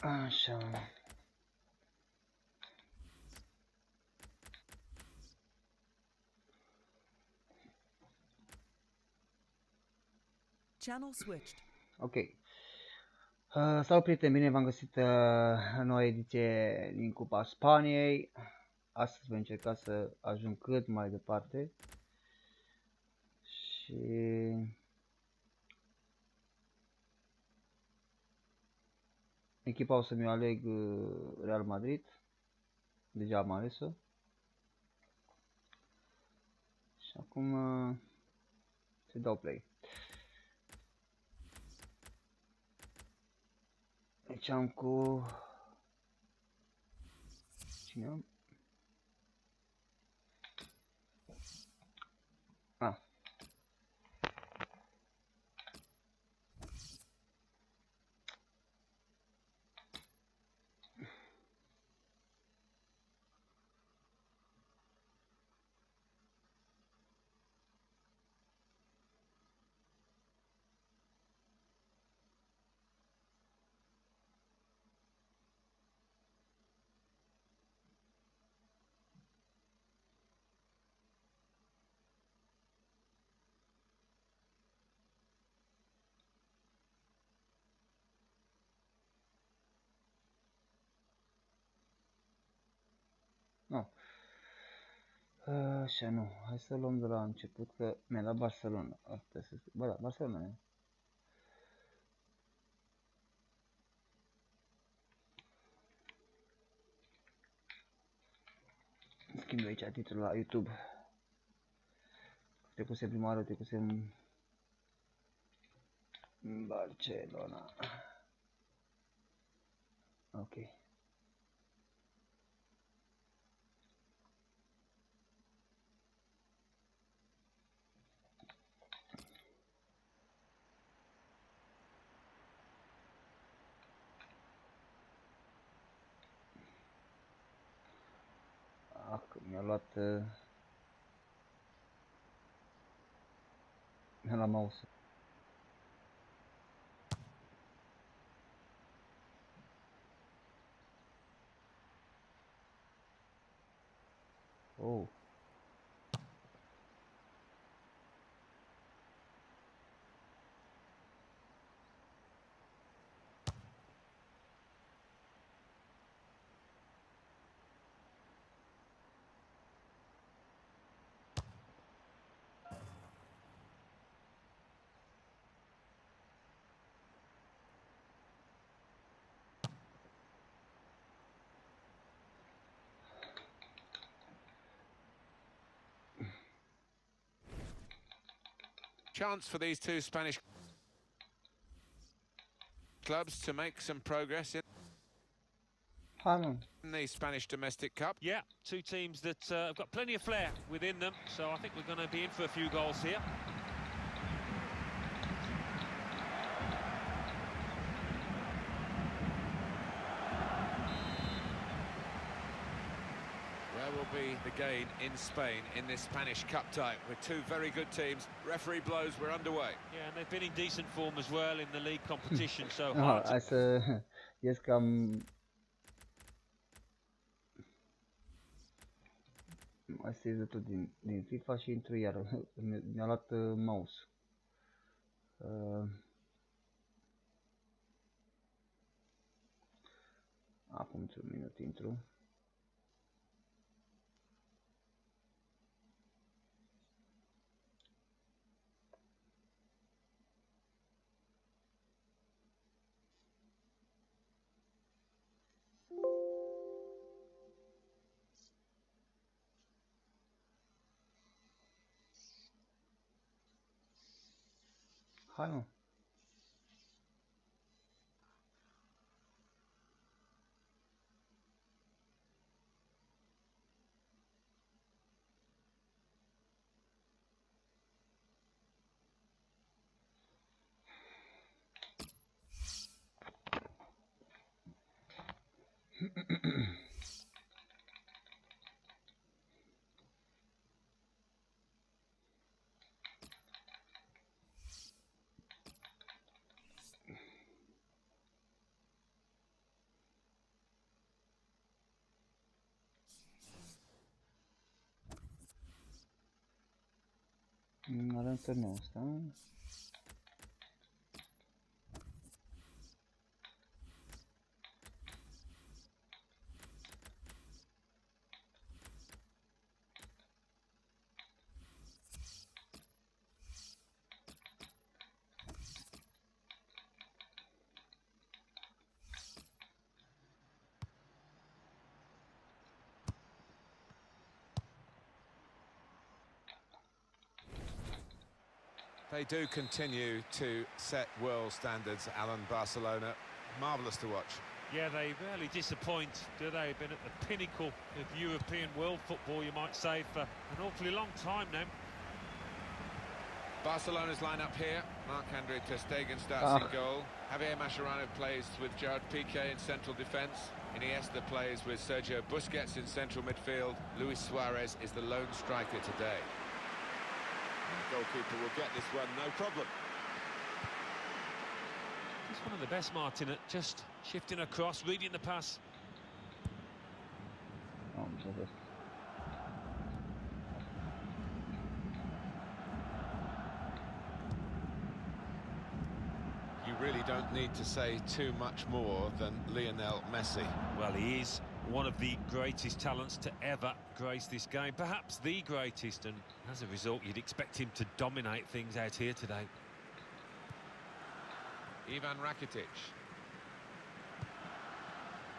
Așa. Channel switched. Ok. Salut prieteni, bine v-am găsit în noua ediție din Cupa Spaniei. Astăzi voi încerca să ajung cât mai departe. Și echipa o să mi-o aleg Real Madrid. Deja am ales-o. Și acum se dau play. Deci am cu... Cine am? Ah. Nu. Așa, nu. Hai să luăm de la început că mi-a dat Barcelona. Asta să... Bă, da, Barcelona e. Schimb aici titlul la YouTube. Trecuse prima oară, trecusem în Barcelona. Ok. Mi-a luat la mouse. Oh. Chance for these two Spanish clubs to make some progress in the Spanish Domestic Cup. Yeah, two teams that have got plenty of flair within them, so I think we're going to be in for a few goals here. Where will be the gain in Spain in this Spanish Cup tie with two very good teams? Referee blows, we're underway. Yeah, and they've been in decent form as well in the league competition, so hard Hai să ies că mai save tot din FIFA și intru iar. Mi-a luat mouse. Acum într-un minut intru. Hai mă. Avem turneul ăsta. They do continue to set world standards, Alan, Barcelona. Marvellous to watch. Yeah, they rarely disappoint, do they? Been at the pinnacle of European world football, you might say, for an awfully long time now. Barcelona's line-up here. Marc-Andre ter Stegen starts in goal. Javier Mascherano plays with Gerard Piqué in central defence. Iniesta plays with Sergio Busquets in central midfield. Luis Suarez is the lone striker today. The goalkeeper will get this one, no problem. He's one of the best, Martin, at just shifting across, reading the pass. You really don't need to say too much more than Lionel Messi. Well, he is one of the greatest talents to ever grace this game, perhaps the greatest, and as a result you'd expect him to dominate things out here today. Ivan Rakitic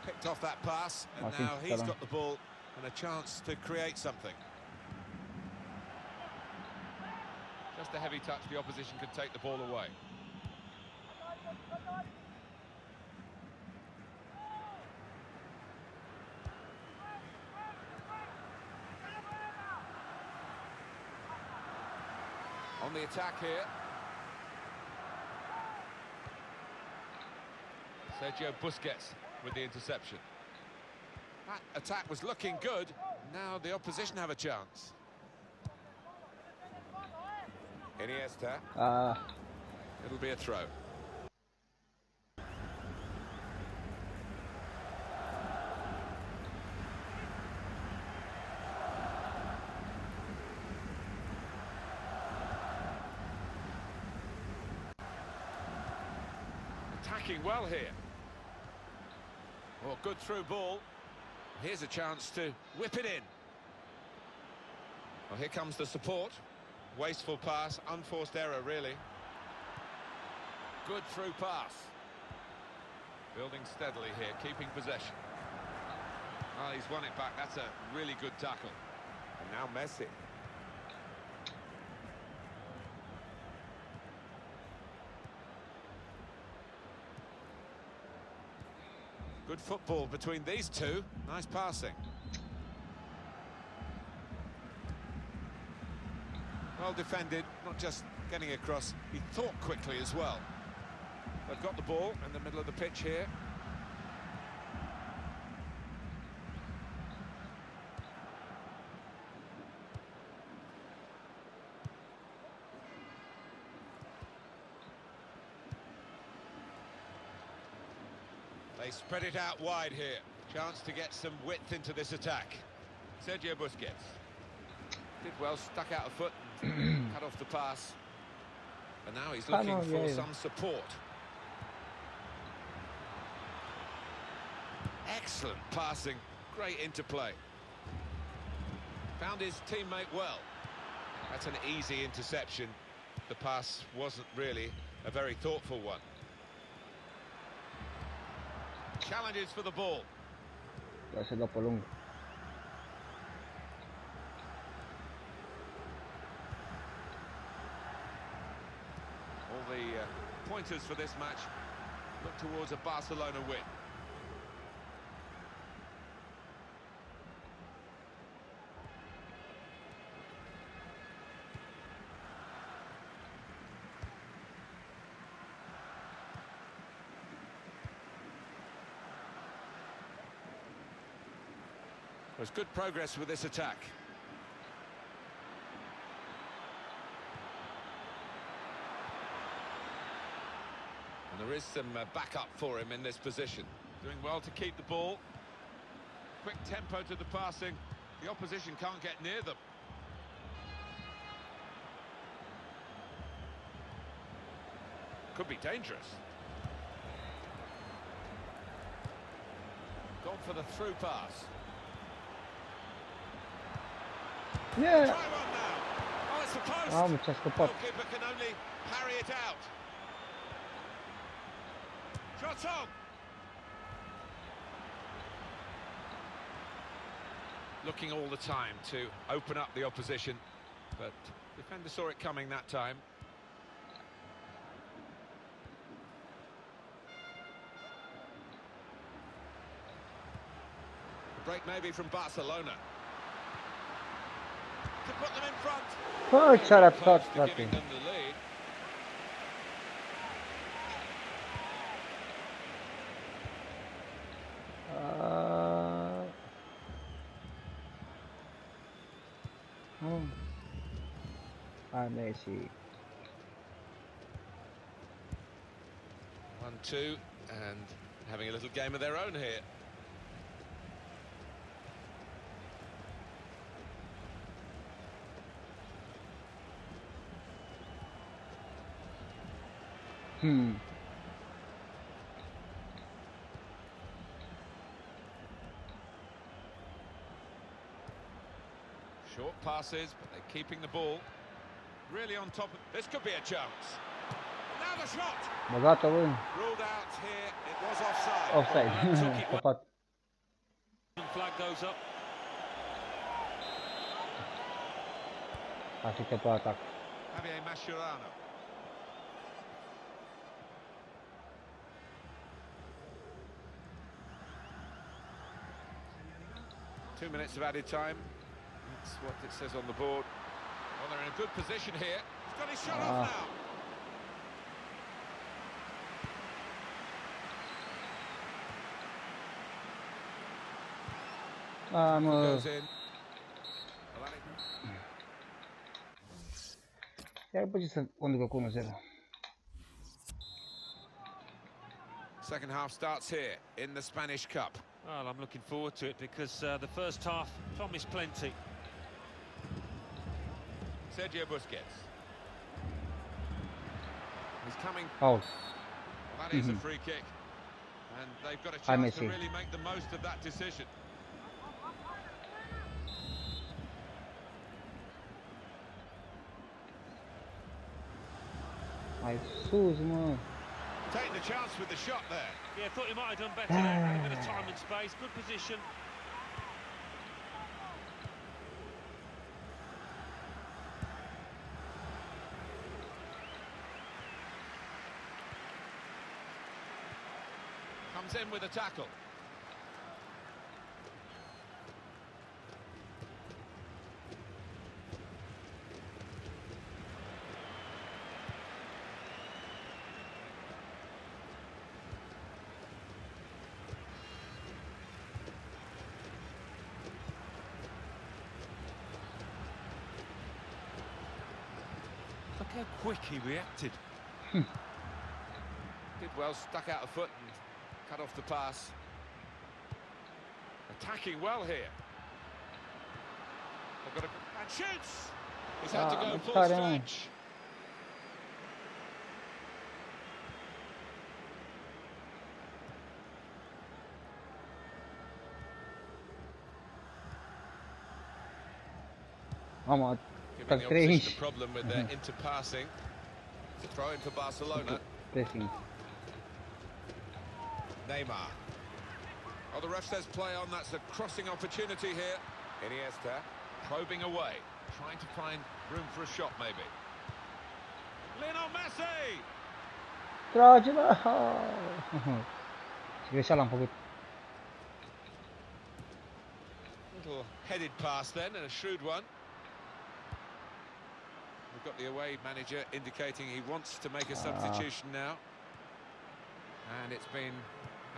picked off that pass, and now he's got the ball and a chance to create something. Just a heavy touch, the opposition could take the ball away. On the attack here. Sergio Busquets with the interception. That attack was looking good. Now the opposition have a chance. Iniesta. It'll be a throw. Attacking well here. Oh, good through ball. Here's a chance to whip it in. Well, here comes the support. Wasteful pass, unforced error, really. Good through pass. Building steadily here, keeping possession. Oh, he's won it back. That's a really good tackle. And now Messi. Good football between these two. Nice passing. Well defended, not just getting across, he thought quickly as well. They've got the ball in the middle of the pitch here. They spread it out wide here. Chance to get some width into this attack. Sergio Busquets. Did well, stuck out a foot, cut off the pass. And now he's looking for some support. Excellent passing, great interplay. Found his teammate well. That's an easy interception. The pass wasn't really a very thoughtful one. Challenges for the ball. Lasă dopo lung. All the pointers for this match look towards a Barcelona win. There's good progress with this attack. And there is some backup for him in this position. Doing well to keep the ball. Quick tempo to the passing. The opposition can't get near them. Could be dangerous. Gone for the through pass. Yeah. Try one now. Oh, it's the post. Mamă, ce-a scăpat. Goalkeeper can only parry it out. Shot on. Looking all the time to open up the opposition, but defender saw it coming that time. Break maybe from Barcelona. To put them in front. Bă, ce-a ratat, Close to frate. giving them the lead. Messi. 1-2 and having a little game of their own here. Short passes, but they're keeping the ball. Really on top of... This could be a chance. Now the shot! Băgat-o, bă. Ruled out here, it was offside. Offside. Scăpat. Flag goes up. Așteptă pe atac. Javier Mascherano. Two minutes of added time. That's what it says on the board. Well, they're in a good position here. He's got his shot off now. Goes in. Iar după ce să conducă cu 1-0. Second half starts here in the Spanish Cup. Well, I'm looking forward to it because the first half promised plenty. Sergio Busquets. He's coming. Out. Well, that is a free kick. And they've got a Hai, chance to Messi. really make the most of that decision. Hai sus, mă. Taking the chance with the shot there. Yeah, thought he might have done better there. A bit of time and space, good position. Comes in with a tackle. Look how quick he reacted. Did well, stuck out a foot and cut off the pass. Attacking well here. They've got a... And shoots! He's had to go full stretch. Mamă, Giving tak the trei opposition a problem with their interpassing. It's a throw in for Barcelona. pressing. Neymar. Oh, the ref says play on. That's a crossing opportunity here. Iniesta probing away, trying to find room for a shot, maybe. Lionel Messi! Trage, bă! Greșeală am făcut. Little headed pass then, and a shrewd one. We've got the away manager indicating he wants to make a substitution now. And it's been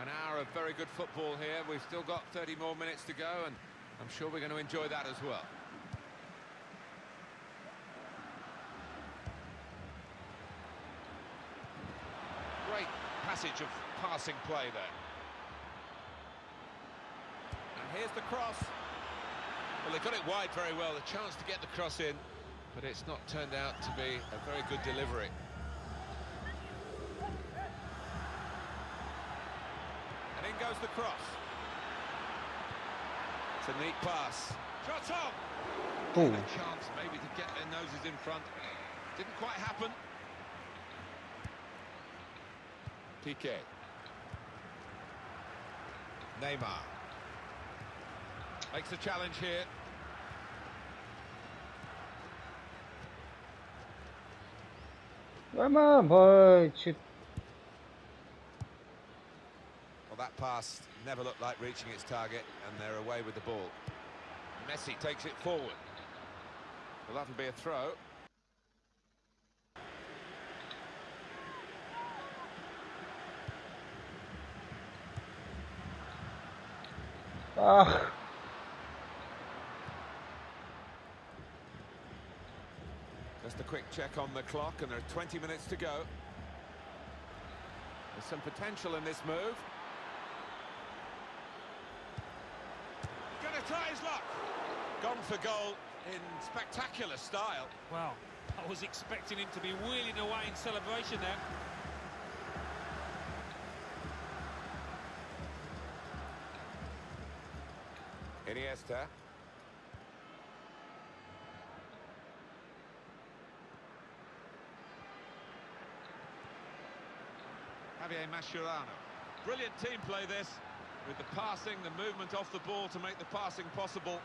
an hour of very good football here. We've still got 30 more minutes to go, and I'm sure we're going to enjoy that as well. Great passage of passing play there. And here's the cross. Well, they got it wide very well, a chance to get the cross in, but it's not turned out to be a very good delivery. in goes the cross. It's a neat pass. Shot on! Ooh. A chance maybe to get their noses in front. Didn't quite happen. Piqué. Neymar. Makes a challenge here. Băi mă, băi, ce... Well, that pass never looked like reaching its target, and they're away with the ball. Messi takes it forward. Well, that'll be a throw. Ah, Just a quick check on the clock, and there are 20 minutes to go. There's some potential in this move. Gonna try his luck. Gone for goal in spectacular style. Well, I was expecting him to be wheeling away in celebration there. Iniesta. Mascherano. Brilliant team play this, with the passing, the movement off the ball to make the passing possible.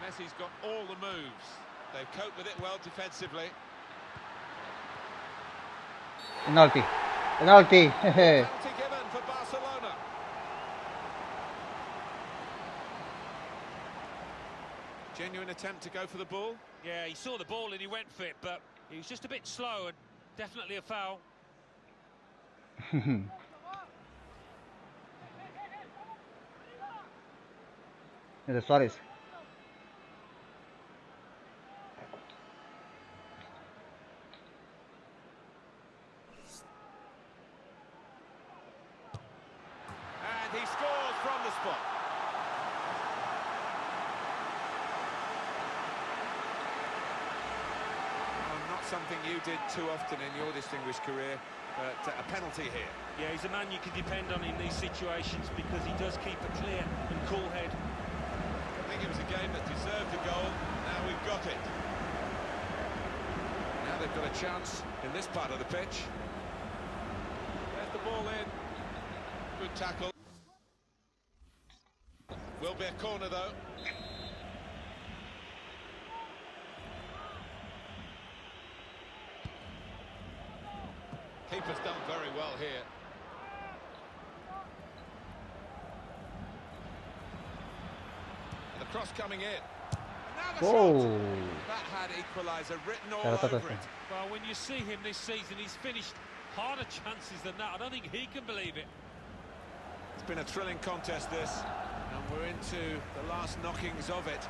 Messi's got all the moves. They've coped with it well defensively. penalty. Penalty. Penalty given for Barcelona. Genuine attempt to go for the ball. Yeah, he saw the ball and he went for it, but he was just a bit slow and definitely a foul. The Suarez. And he scores from the spot. Well, not something you did too often in your distinguished career, but a penalty here. Yeah, he's a man you can depend on in these situations because he does keep a clear and cool head. I think it was a game that deserved a goal. Now we've got it. Now they've got a chance in this part of the pitch. There's the ball in. Good tackle. Will be a corner though. Keeper's done very well here. And the cross coming in. And now the shot. That had equaliser written all over it. Well, when you see him this season, he's finished harder chances than that. I don't think he can believe it. It's been a thrilling contest, this, and we're into the last knockings of it.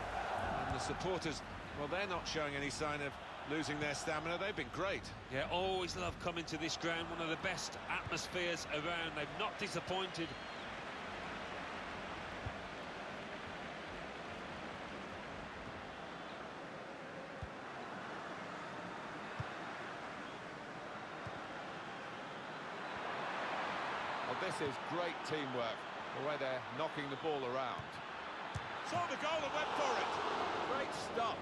And the supporters, well, they're not showing any sign of losing their stamina. They've been great. Yeah, always love coming to this ground. One of the best atmospheres around. They've not disappointed. Well, this is great teamwork, the way they're knocking the ball around. Saw the goal and went for it. Great stop.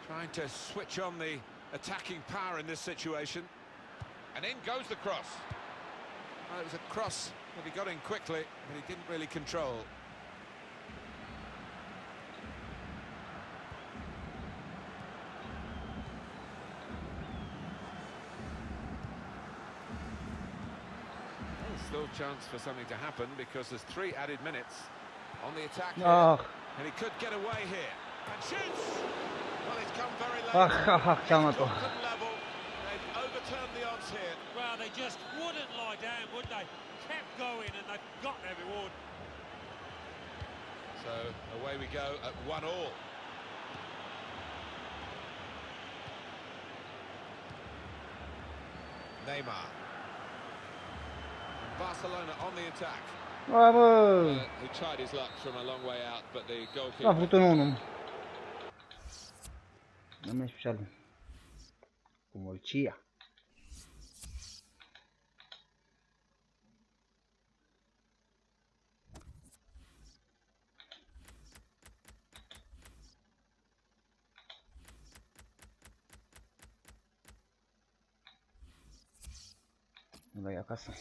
Trying to switch on the attacking power in this situation. And in goes the cross. Well, it was a cross that he got in quickly, but he didn't really control. Still chance for something to happen because there's 3 added minutes on the attack here. And he could get away here. And shoots! Well, it's come very late. Level. They've overturned the odds here. Well, they just wouldn't lie down, would they? Kept going and they've got their reward. So away we go at 1-1. Neymar. Barcelona on the attack. Bă! Who tried his luck from a long way out, but the A goalkeeper. făcut un 1. Nu mai special. Cu Molcia. Nu dai acasă.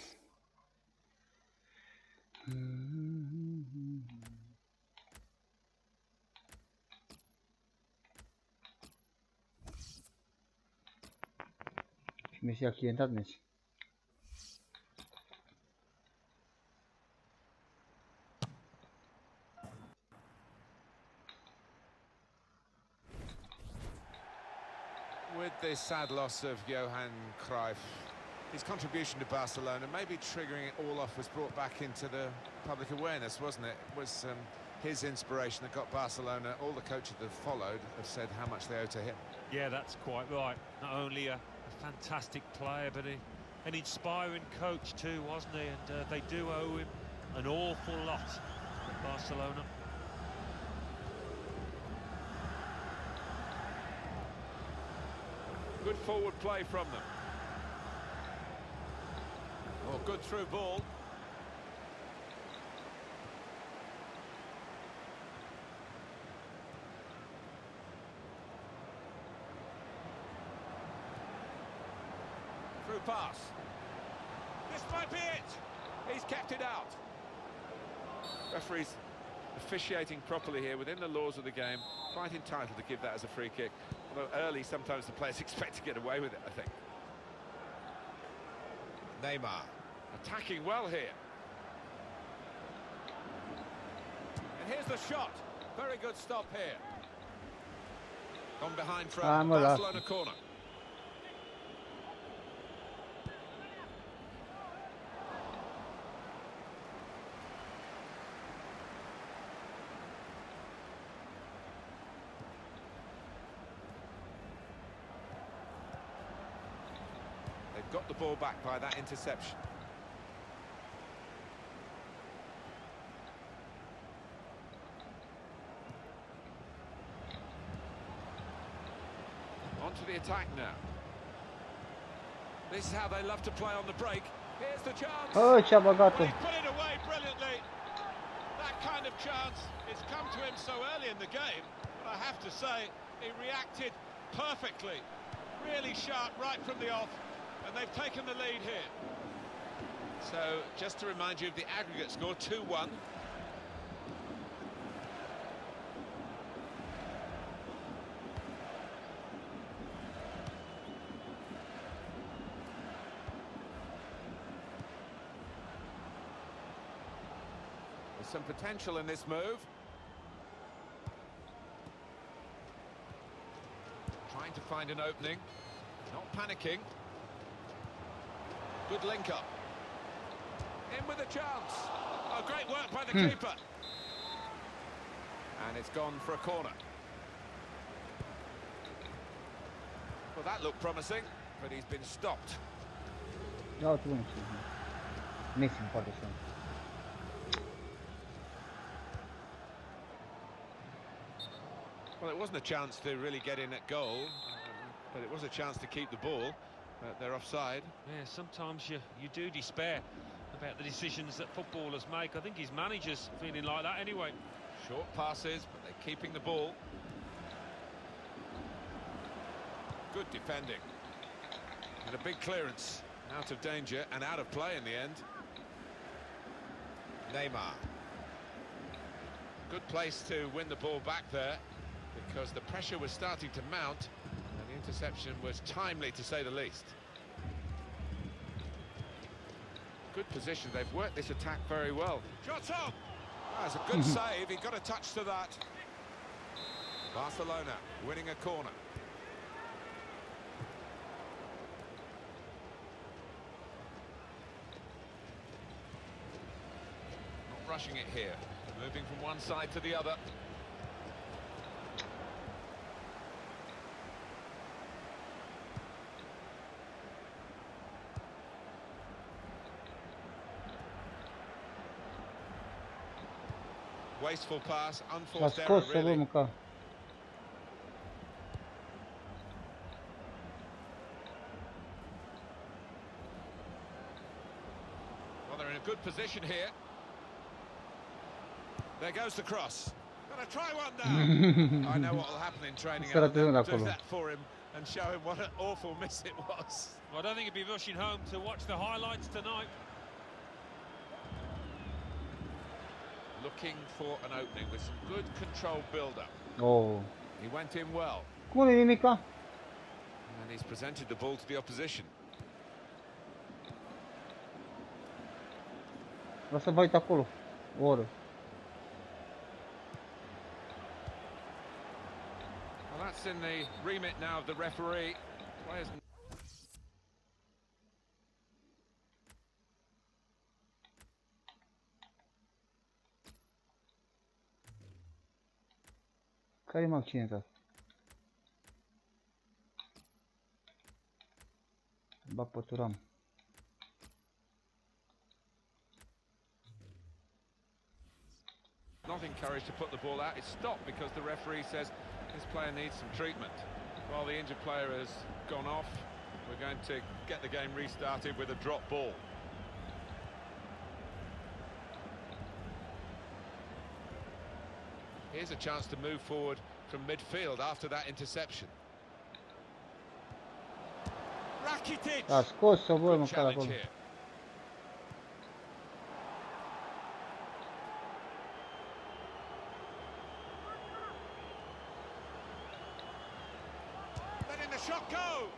Și Messi a accidentat Messi. With the sad loss of Johan Cruyff, his contribution to Barcelona, maybe triggering it all off, was brought back into the public awareness, wasn't it? It was his inspiration that got Barcelona. All the coaches that followed have said how much they owe to him. Yeah, that's quite right. Not only a fantastic player, but an inspiring coach too, wasn't he? And they do owe him an awful lot at Barcelona. Good forward play from them. Oh, good through ball. Through pass. This might be it. He's kept it out. Referee's officiating properly here within the laws of the game. Quite entitled to give that as a free kick. Although early, sometimes the players expect to get away with it, I think. Neymar attacking well here. And here's the shot. Very good stop here. Gone behind from Barcelona corner. Got the ball back by that interception. On to the attack now. This is how they love to play on the break. Here's the chance. Oh, ce-a băgat-o. He put it away brilliantly. That kind of chance, it's come to him so early in the game, but I have to say, he reacted perfectly. Really sharp right from the off. And they've taken the lead here. So, just to remind you of the aggregate score, 2-1. There's some potential in this move. Trying to find an opening. Not panicking. Good link up. In with a chance. Oh, great work by the keeper. And it's gone for a corner. Well, that looked promising, but he's been stopped. Da, tu nu știu. Messi îmi poate să. Well, it wasn't a chance to really get in at goal, but it was a chance to keep the ball. They're offside. Yeah, sometimes you do despair about the decisions that footballers make. I think his manager's feeling like that anyway. Short passes, but they're keeping the ball. Good defending. And a big clearance. Out of danger and out of play in the end. Neymar. Good place to win the ball back there, because the pressure was starting to mount. The interception was timely, to say the least. Good position. They've worked this attack very well. Jucam! That's a good save. He got a touch to that. Barcelona winning a corner. Not rushing it here. Moving from one side to the other. wasteful pass, S-a unforced error, scos să vă really. mânca. Well, they're in a good position here. There goes the cross. Gonna try one now. I know what will happen in training. Să rateze They'll do acolo. that for him and show him what an awful miss it was. Well, I don't think he'd be rushing home to watch the highlights tonight. Looking for an opening with some good controlled build-up. Oh. He went in well. Cum nu-i nimica? And he's presented the ball to the opposition. Lasă bait acolo. O oră. Well, that's in the remit now of the referee. Players... Care m-a accidentat? Ba păturam. Not encouraged to put the ball out. It's stopped because the referee says this player needs some treatment. While the injured player has gone off, we're going to get the game restarted with a drop ball. Here's a chance to move forward from midfield after that interception. Rakitic! A scos să vă Good măcar challenge acolo. here. Letting the shot go!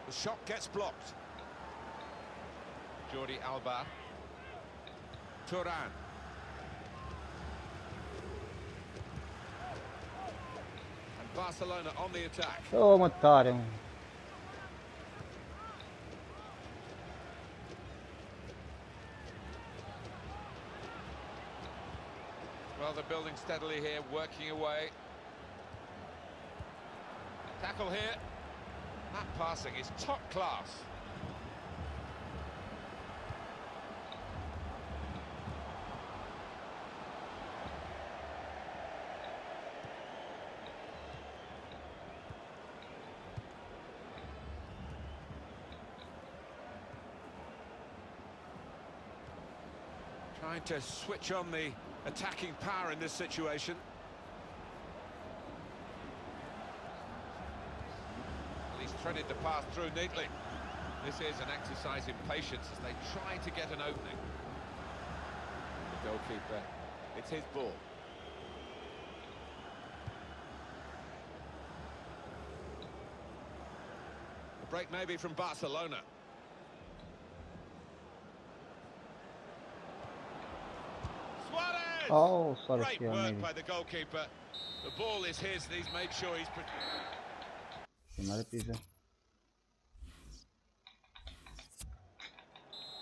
The shot gets blocked. Jordi Alba. Turan. And Barcelona on the attack. Oh, mă tare, mă. Well, they're building steadily here, working away. Tackle here. That passing is top class. Trying to switch on the attacking power in this situation. Well, he's threaded the path through neatly. This is an exercise in patience as they try to get an opening. The goalkeeper, it's his ball. A break maybe from Barcelona. Suarez! Oh, sorry, Great eu work am by the goalkeeper. The ball is his and he's made sure he's... prima repriză.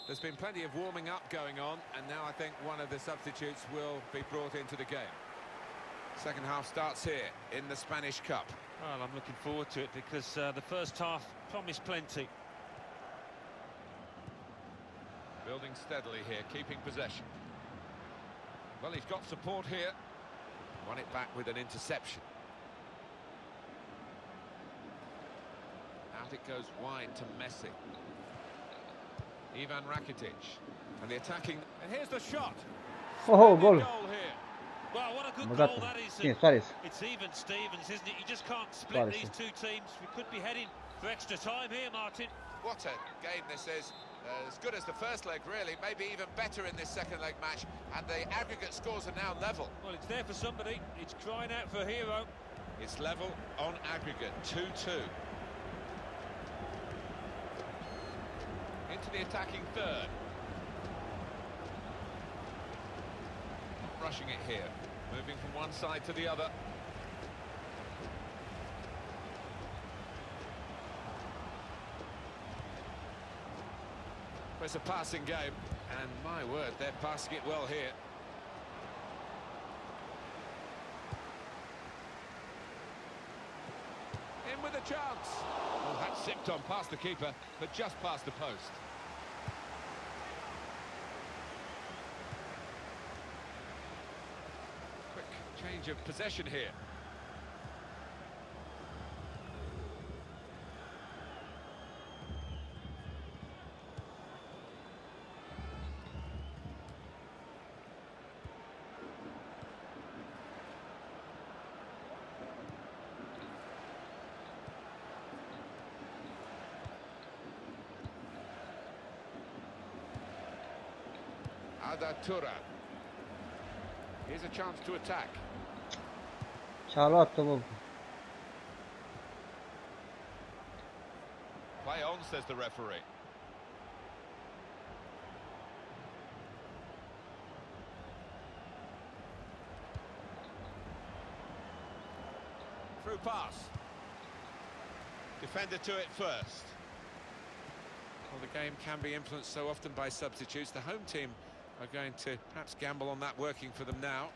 There's been plenty of warming up going on, and now I think one of the substitutes will be brought into the game. Second half starts here in the Spanish Cup. Well, I'm looking forward to it because the first half promised plenty. Building steadily here, keeping possession. Well, he's got support here. Won it back with an interception. Out it goes wide to Messi. Ivan Rakitic. And the attacking... And here's the shot. Oh, Splendid goal. goal here. Well, what a good Băgat-o. goal that is. Cine? Suarez. It's even Stevens, isn't it? You just can't split Suarez. these two teams. We could be heading for extra time here, Martin. What a game this is. As good as the first leg, really. Maybe even better in this second leg match. And the aggregate scores are now level. Well, it's there for somebody. It's crying out for a hero. It's level on aggregate, 2-2. Into the attacking third. Not rushing it here. Moving from one side to the other. It's a passing game, and my word, they're passing it well here. In with a chance. Oh, that sipped on past the keeper, but just past the post. change of possession here. Adatura. Here's a chance to attack. Și-a luat-o, bă. Play on, says the referee. Through pass. Defender to it first. Well, the game can be influenced so often by substitutes. The home team are going to perhaps gamble on that working for them now.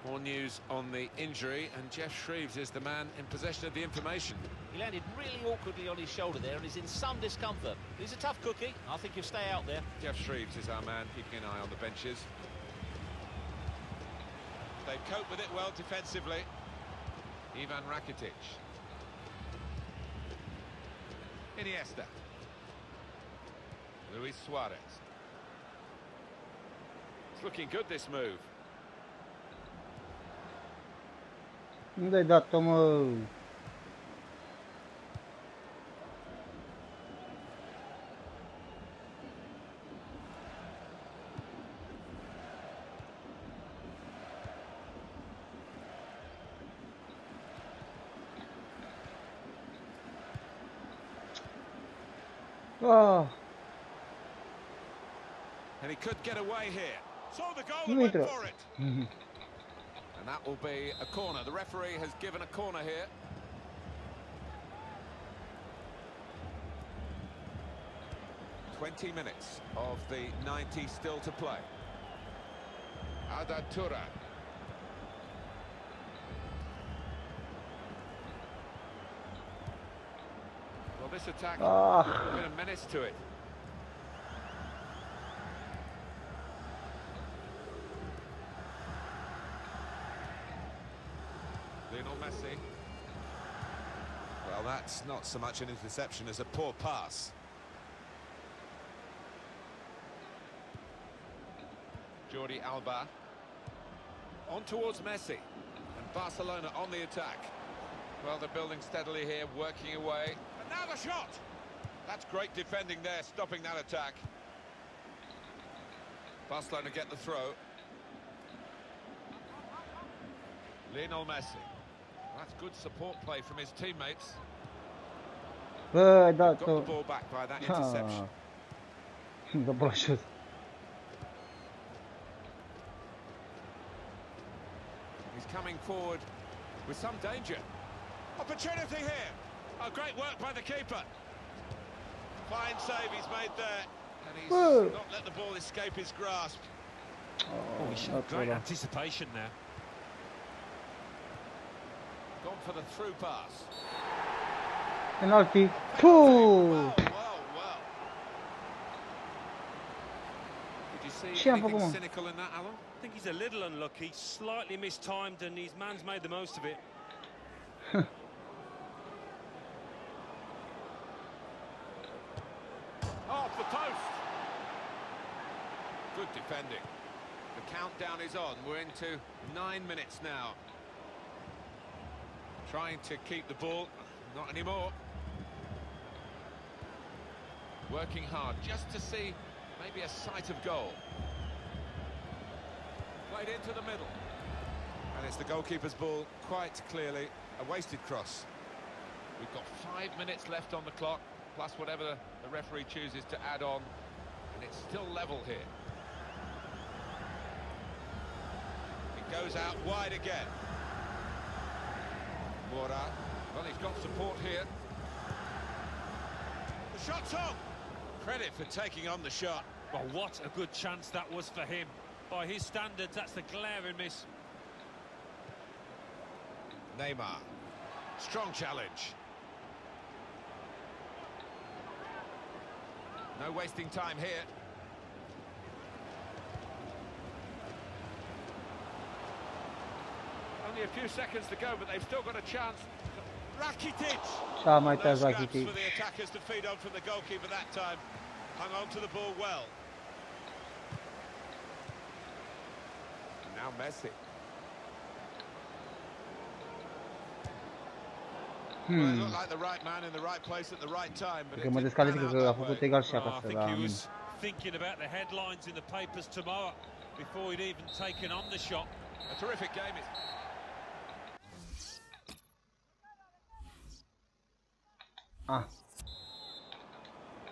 More news on the injury, and Jeff Shreves is the man in possession of the information. He landed really awkwardly on his shoulder there and is in some discomfort. He's a tough cookie. I think he'll stay out there. Jeff Shreves is our man, keeping an eye on the benches. They've coped with it well defensively. Ivan Rakitic. Iniesta. Luis Suarez. It's looking good, this move. Unde-ai dat-o, mă? Ah, And he could get away here. Saw the goal nu and went intră. for it. And that will be a corner. The referee has given a corner here. "20 minutes of the 90 still to play. Adatura. Well, this attack Ah. has been a menace to it. Lionel Messi. Well, that's not so much an interception as a poor pass. Jordi Alba. On towards Messi. And Barcelona on the attack. Well, they're building steadily here, working away. And now the shot! That's great defending there, stopping that attack. Barcelona get the throw. Lionel Messi. That's good support play from his teammates. Bă, ai Got the dat-o. ball back by that interception. Da brașut. He's coming forward with some danger. Opportunity here. Oh, great work by the keeper. Fine save he's made there. And he's Whoa. not let the ball escape his grasp. Oh, he showed great anticipation there. Gone for the through pass. Penalti. Well, Puh! well, well. Did you see Ce am anything făcut, mă? cynical in that, Alan? I think he's a little unlucky, slightly mistimed, and his man's made the most of it. Off the post. Good defending. The countdown is on. We're into 9 minutes now. Trying to keep the ball. Not anymore. Working hard just to see maybe a sight of goal. Played into the middle. And it's the goalkeeper's ball, quite clearly a wasted cross. We've got 5 minutes left on the clock, plus whatever the referee chooses to add on. And it's still level here. It goes out wide again. Mora. Well, he's got support here. The shot's on. Credit for taking on the shot. Well, what a good chance that was for him. By his standards, that's the glaring miss. Neymar. Strong challenge. No wasting time here. Only a few seconds to go, but they've still got a chance. Rakitic. Cea mai No tare scraps Rakitic. for the attackers to feed on from the goalkeeper that time. Hung on to the ball well. And now Messi. Well, it looked like the right man in the right place at the right time, but Cred că it mă didn't pan descalifică out că a that făcut way. egal și I acasă think la he mine. was thinking about the headlines in the papers tomorrow before he'd even taken on the shot. A terrific game. Ah.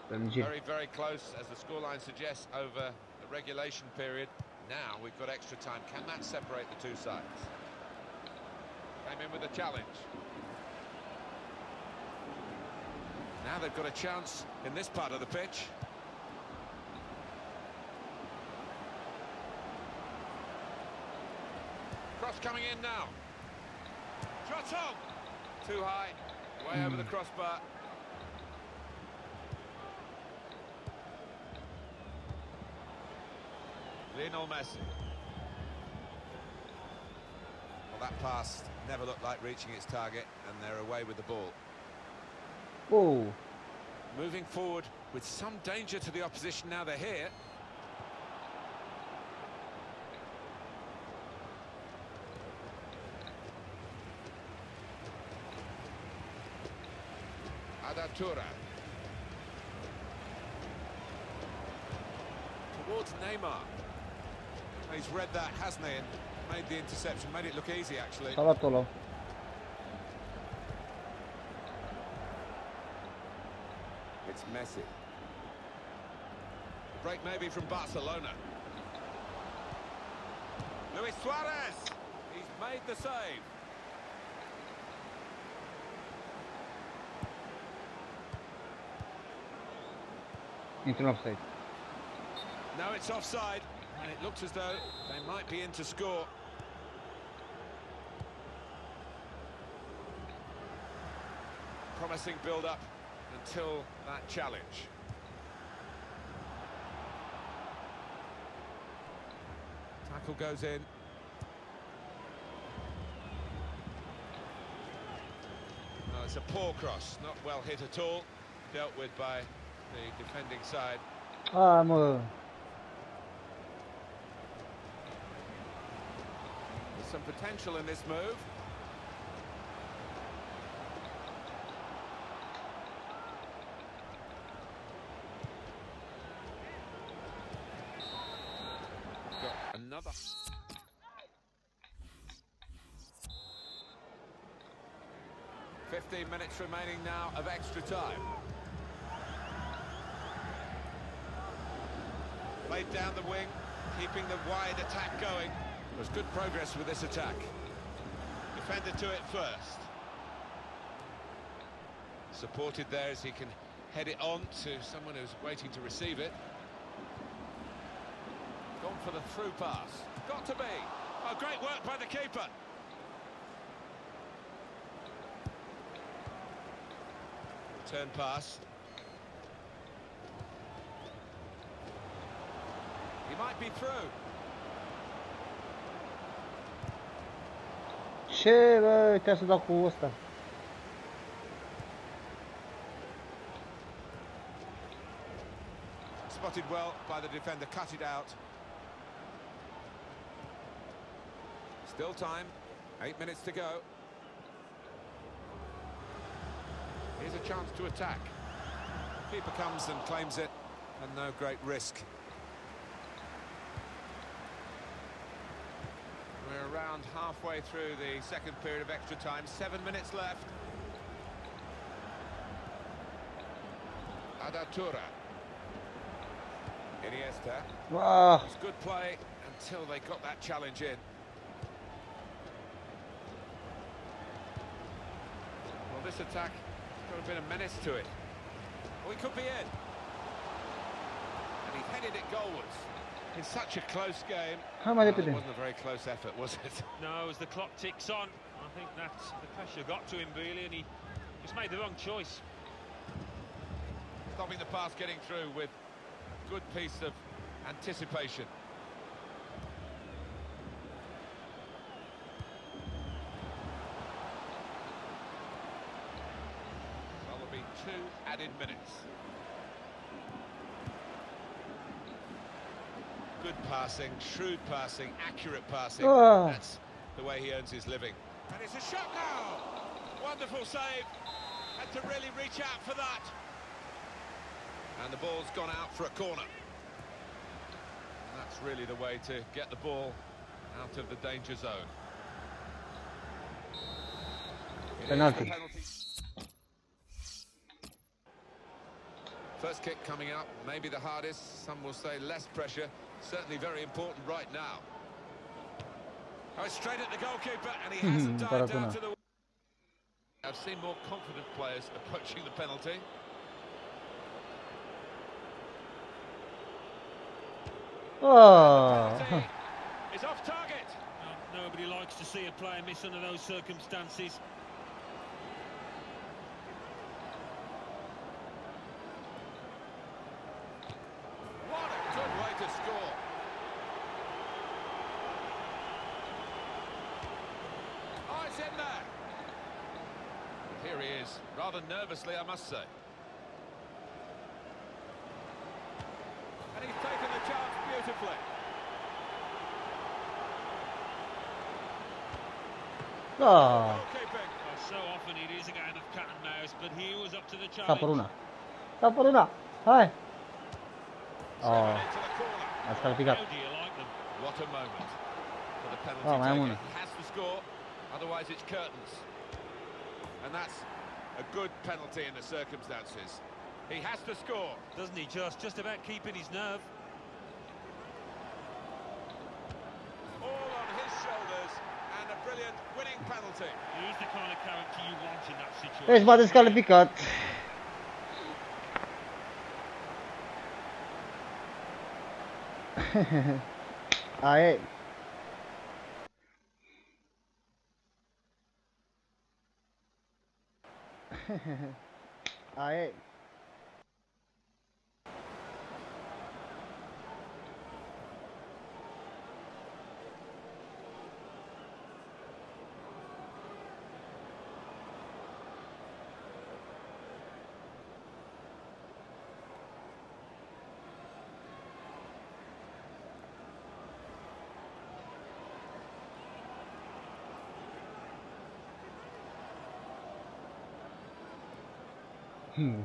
Prelungire. Very, very close, as the scoreline suggests, over the regulation period. Now we've got extra time. Can that separate the two sides? Came in with a challenge. Now they've got a chance in this part of the pitch. Cross coming in now. Jucam! Too high, way over the crossbar. Lionel Messi. Well, that pass never looked like reaching its target, and they're away with the ball. Oh. Moving forward with some danger to the opposition now they're here. Adatura. Towards Neymar. He's read that, hasn't he? And made the interception, made it look easy actually. S-a luat ăla. It's Messi. Break maybe from Barcelona. Luis Suarez! He's made the save. Intr-un offside. No, it's offside, and it looks as though they might be in to score. Promising build-up until that challenge. Tackle goes in. No, it's a poor cross, not well hit at all. Dealt with by the defending side. Ah, mă. There's some potential in this move. Got another. "15 minutes remaining now of extra time." Played down the wing, keeping the wide attack going. There's good progress with this attack. Defender to it first. Supported there as he can head it on to someone who's waiting to receive it. Gone for the through pass. Got to be. Oh, great work by the keeper. Return pass. He might be through. Ce, bă, trebuie să dau cu ăsta. Spotted well by the defender, cut it out. Still time, 8 minutes to go. Here's a chance to attack. Keeper comes and claims it, and no great risk. We're around halfway through the second period of extra time, 7 minutes left. Adatura. Iniesta. Ah, It's good play until they got that challenge in. Well, this attack has got a bit of menace to it. Well, he could be in. And he headed it goalwards. In such a close game. hai mai Well, it repede. wasn't a very close effort, was it? No, as the clock ticks on, I think that the pressure got to him really, and he just made the wrong choice. Stopping the pass getting through with a good piece of anticipation. added minutes. Good passing, shrewd passing, accurate passing. That's the way he earns his living. And it's a shot now! Wonderful save. Had to really reach out for that. And the ball's gone out for a corner. And that's really the way to get the ball out of the danger zone. Penalty. First kick coming up, maybe the hardest, some will say less pressure, certainly very important right now. Oh, it's straight at the goalkeeper, and he hasn't dived down to the... I've seen more confident players approaching the penalty. Oh! Is off target. Nobody likes to see a player miss under those circumstances. What a good way to score. Oh, it's in there. Here he is, rather nervously, I must say. And he's taken the chance beautifully. Oh! So often it is a game of cat and mouse, but he was up to the Sta por challenge. una. Sta por una. Hai! Oh! Into the corner. A scarificat. How do you like them? What a moment for the penalty Oh, mai am taker. una. He has to score, otherwise it's curtains. And that's a good penalty in the circumstances. He has to score. Doesn't he just about keeping his nerve? All on his shoulders, and a brilliant winning penalty. He's the kind of character you want in that situation. Ești m-a descalificat. Aia e. Aia e.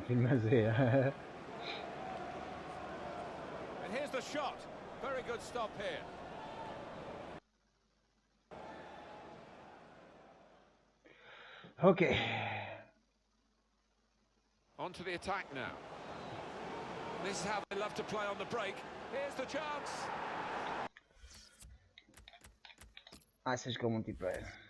Filmează ea. And here's the shot. Very good stop here. Ok. On to the attack now. This is how they love to play on the break. Here's the chance. Hai să jucăm multiplayer.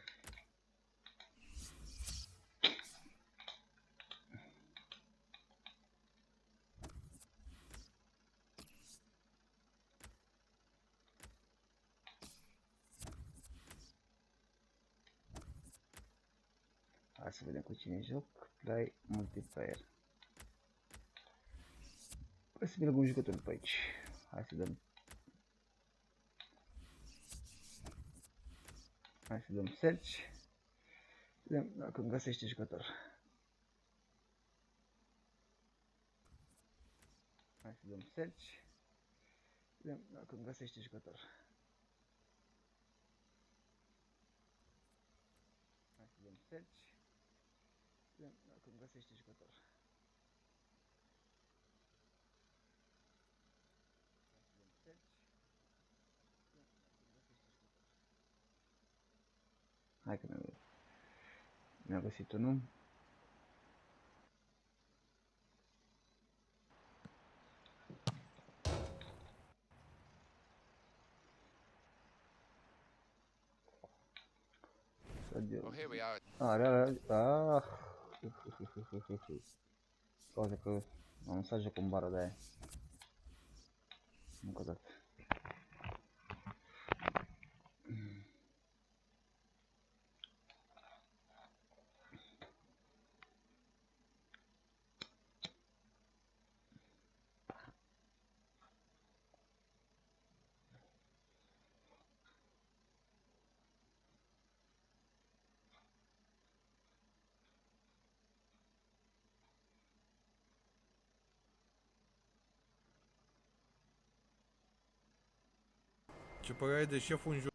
Hai să vedem cu cine joc. Play multiplayer. Păi să vină cu un jucător pe aici. Hai să dăm. Hai să dăm search. Să vedem dacă îmi găsește jucător. Hai să dăm search. Să vedem dacă îmi găsește jucător. Hai să dăm search. Să vedem dacă îmi găsește jucător. Hai că mi-a găsit unul. Well, here we are. Scuze că am lăsat joc în bară de aia. Încă o dată. Ce părere ai de șeful în joc?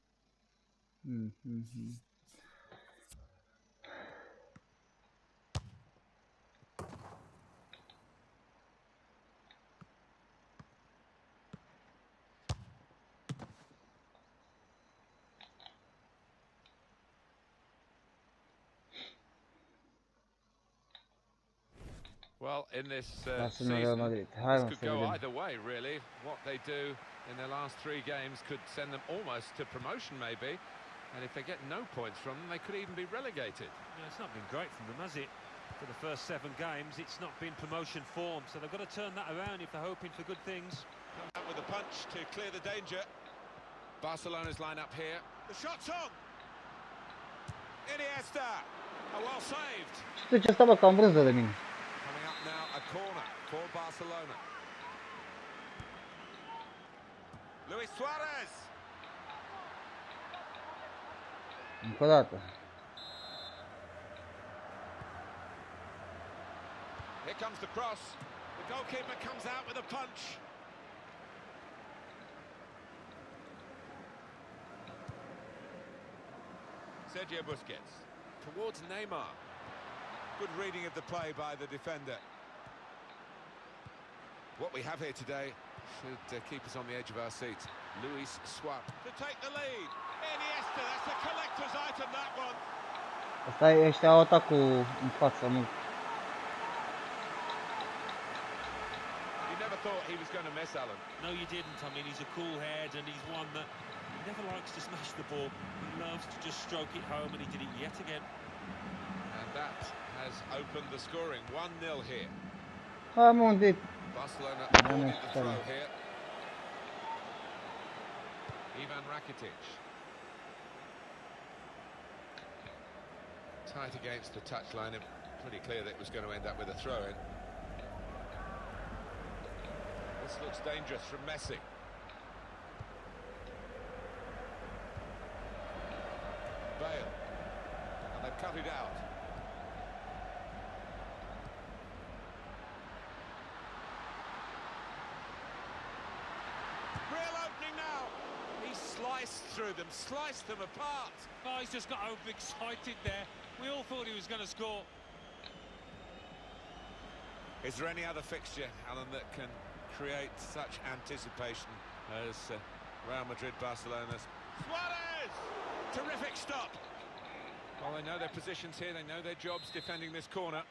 Well, in this Barcelona, Real season, Madrid. this could go either way, really. What they do in their last 3 games could send them almost to promotion, maybe. And if they get no points from them, they could even be relegated. Yeah, it's not been great from them, has it? For the first 7 games, it's not been promotion form, so they've got to turn that around if they're hoping for good things. Come out with a punch to clear the danger. Barcelona's line up here. The shot's on! Iniesta! Oh, well saved. Tu ce asta, bă, că am brânză de mine. Coming up now, a corner for Barcelona. Luis Suarez! Încă o dată. Here comes the cross. The goalkeeper comes out with a punch. Sergio Busquets towards Neymar. Good reading of the play by the defender. What we have here today should keep us on the edge of our seats. Luis Suarez to take the lead. Iniesta, that's a collector's item, that one. Asta e, ăștia au atacul în față, mult. You never thought he was going to miss, Alan. No, you didn't. I mean, he's a cool head and he's one that never likes to smash the ball. He loves to just stroke it home, and he did it yet again. And that has opened the scoring. 1-0 here. Hai, mă, unde? Barcelona avoided the throw here. Ivan Rakitic. Tight against the touchline, and pretty clear that it was going to end up with a throw-in. This looks dangerous from Messi. Bale. And they've cut it out. Real opening now. He sliced through them, sliced them apart. Oh, he's just got overexcited there. We all thought he was going to score. Is there any other fixture, Alan, that can create such anticipation as Real Madrid-Barcelona's? Suarez! Terrific stop. Well, they know their positions here, they know their jobs defending this corner.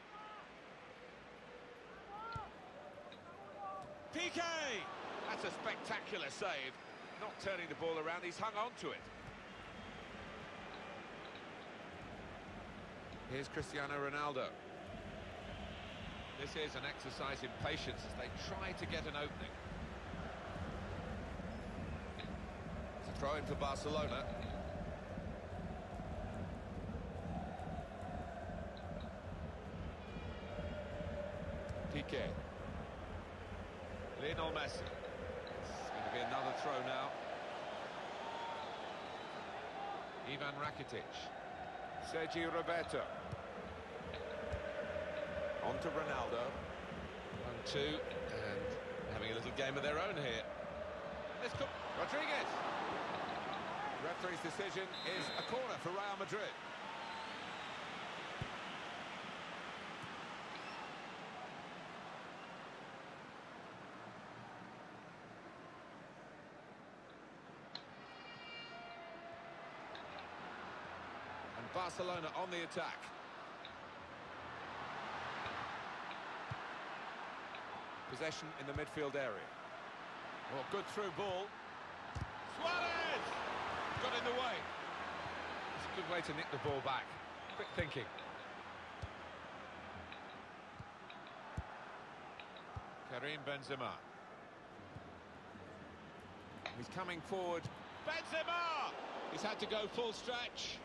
Piqué! That's a spectacular save. Not turning the ball around, he's hung on to it. Here's Cristiano Ronaldo. This is an exercise in patience as they try to get an opening. It's a throw-in for Barcelona. Piqué. Lionel Messi. It's going to be another throw now. Ivan Rakitic. Sergio Roberto. On to Ronaldo. 1-2, and having a little game of their own here. Let's go. Rodriguez. Referee's decision is a corner for Real Madrid. And Barcelona on the attack. Possession in the midfield area. Oh, good through ball. Suarez! Got in the way. It's a good way to nick the ball back. Quick thinking. Karim Benzema. He's coming forward. Benzema! He's had to go full stretch.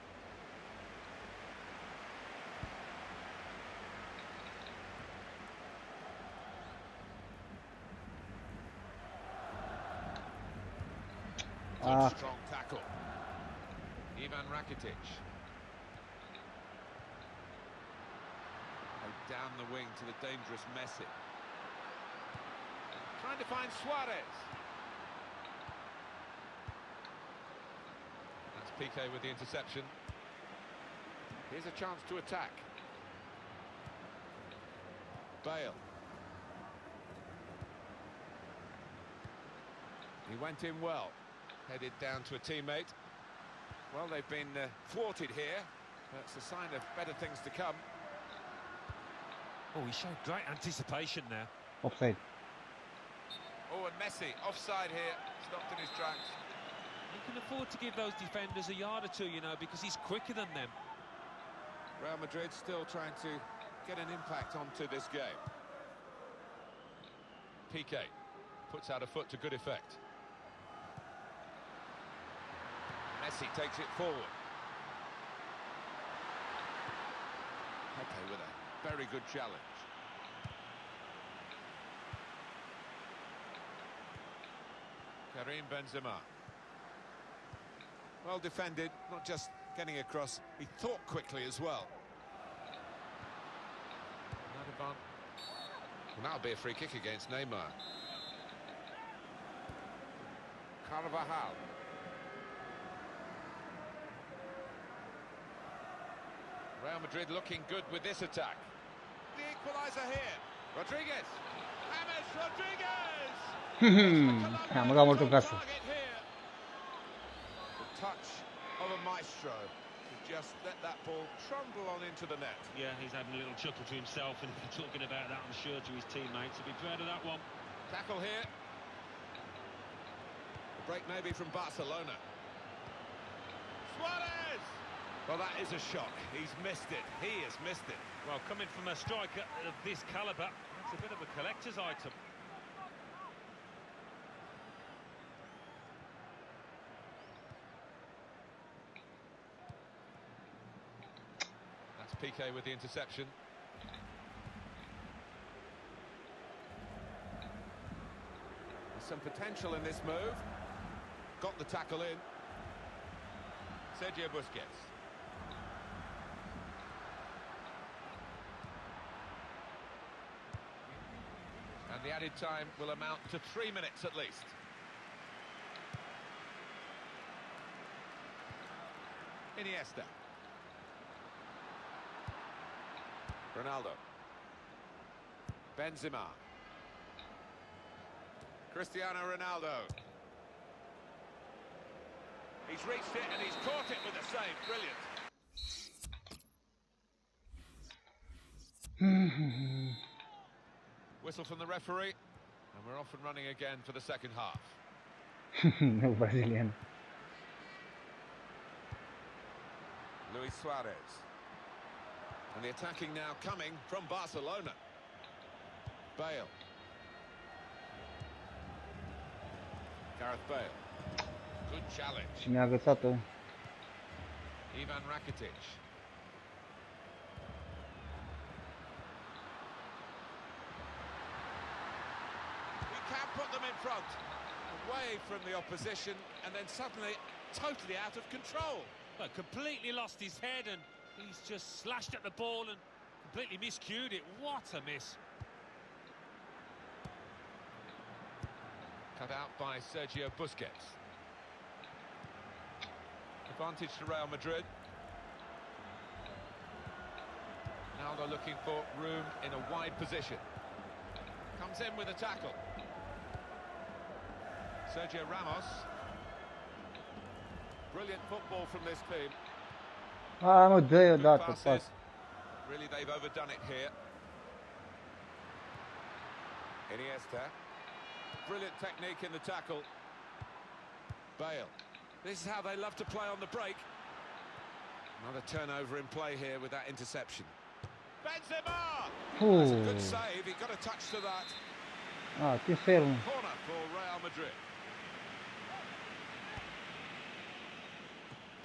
Strong tackle. Ivan Rakitic. Down the wing to the dangerous Messi. Trying to find Suarez. Piqué with the interception. Here's a chance to attack. Bale. He went in well. Headed down to a teammate. Well, they've been thwarted here. That's a sign of better things to come. Oh, he showed great anticipation there. Offside. Oh, and Messi offside here. Stopped in his tracks. He can afford to give those defenders a yard or two, you know, because he's quicker than them. Real Madrid still trying to get an impact onto this game. Piqué puts out a foot to good effect. Messi takes it forward. Pepe with a very good challenge. Karim Benzema. Well defended, not just getting across, he thought quickly as well. Well, that'll be a free kick against Neymar. Carvajal. Real Madrid looking good with this attack. The equaliser here. Rodriguez. James Rodriguez! Am băgat mult în casă. The touch of a maestro to just let that ball trundle on into the net. Yeah, he's having a little chuckle to himself, and if you're talking about that, I'm sure to his teammates, he'll be proud of that one. Tackle here. The break maybe from Barcelona. Suarez! Well, that is a shock. He's missed it. He has missed it. Well, coming from a striker of this calibre, it's a bit of a collector's item. That's Piqué with the interception. There's some potential in this move. Got the tackle in. Sergio Busquets. And the added time will amount to 3 minutes at least. Iniesta. Ronaldo. Benzema. Cristiano Ronaldo. He's reached it and he's caught it with a save. Brilliant. Whistle from the referee, and we're off and running again for the second half. Brazilian. Luis Suarez. And the attacking now coming from Barcelona. Bale. Gareth Bale. Good challenge. Și mi-a agățat-o. Ivan Rakitic. He can put them in front. Away from the opposition and then suddenly totally out of control. But completely lost his head, and he's just slashed at the ball and completely miscued it. What a miss. Cut out by Sergio Busquets. Advantage to Real Madrid. Now they're looking for room in a wide position. Comes in with a tackle. Sergio Ramos. Brilliant football from this team. Mă, dă-i Good odată, passes. pas. Really, they've overdone it here. Iniesta. Brilliant technique in the tackle. Bale. This is how they love to play on the break. Another turnover in play here with that interception. Benzema! That's a good save. He got a touch to that. Ce ferm. Corner for Real Madrid.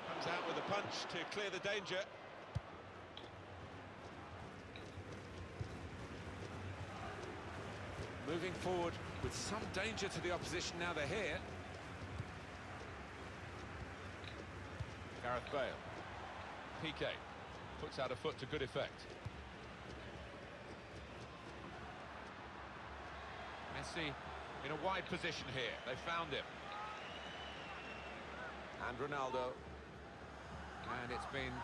Comes out with a punch to clear the danger. Moving forward with some danger to the opposition now they're here. Gareth Bale. Piqué puts out a foot to good effect. Messi in a wide position here. They found him. And Ronaldo. And it's been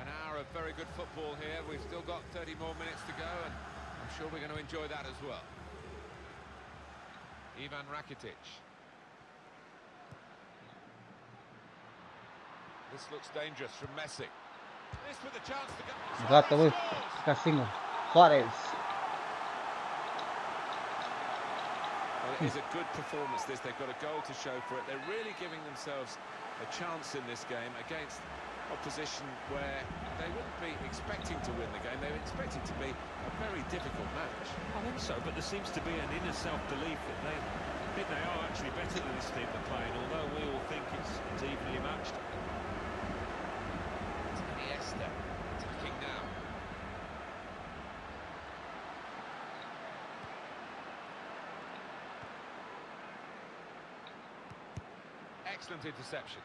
an hour of very good football here. We've still got 30 more minutes to go, and I'm sure we're going to enjoy that as well. Ivan Rakitic. This looks dangerous from Messi. This with a chance to go. Gata, băi, ca singur. Suarez. Well, it is a good performance, this. They've got a goal to show for it. They're really giving themselves a chance in this game against opposition where they wouldn't be expecting to win the game. They were expecting to be a very difficult match. I think so, but there seems to be an inner self-belief that they think they are actually better than this team they're playing, although we all think it's evenly matched. Iniesta attacking now. Excellent interception.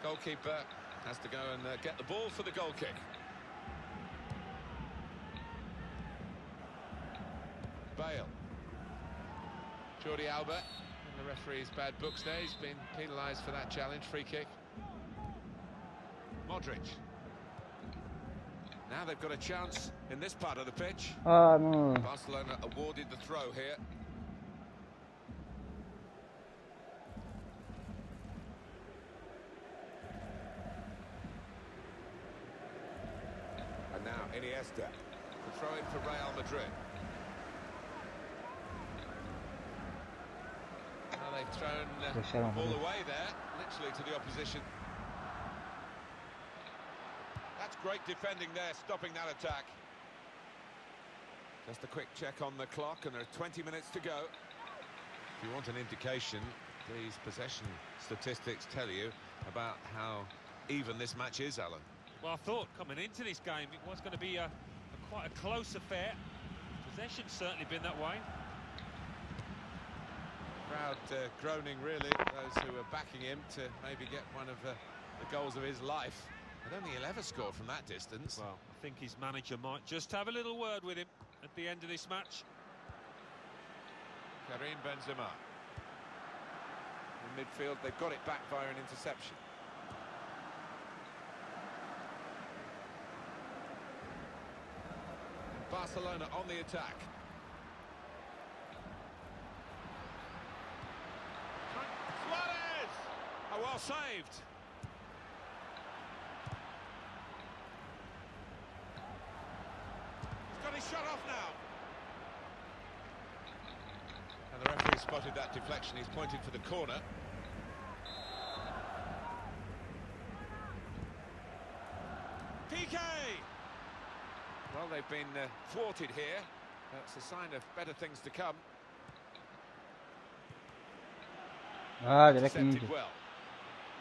Goalkeeper has to go and get the ball for the goal kick. Bale. Jordi Alba in the referee's bad books there. He's been penalised for that challenge. Free kick. Modric. Now they've got a chance in this part of the pitch. Nu. Barcelona awarded the throw here. And now Iniesta. The throw in for Real Madrid. Now they've thrown the ball away there, literally to the opposition. That's great defending there, stopping that attack. Just a quick check on the clock, and there are 20 minutes to go. If you want an indication, these possession statistics tell you about how even this match is, Alan. Well, I thought coming into this game it was going to be quite a close affair. Possession's certainly been that way. Crowd groaning, really, those who are backing him to maybe get one of the goals of his life. I don't think he'll ever score from that distance. Well, I think his manager might just have a little word with him at the end of this match. Karim Benzema. In midfield, they've got it back via an interception. Barcelona on the attack. Suarez! Oh, well saved. He's got his shot off now. And the referee spotted that deflection. He's pointed for the corner. PK! Well, they've been thwarted here. That's a sign of better things to come. Direct în minge. Well.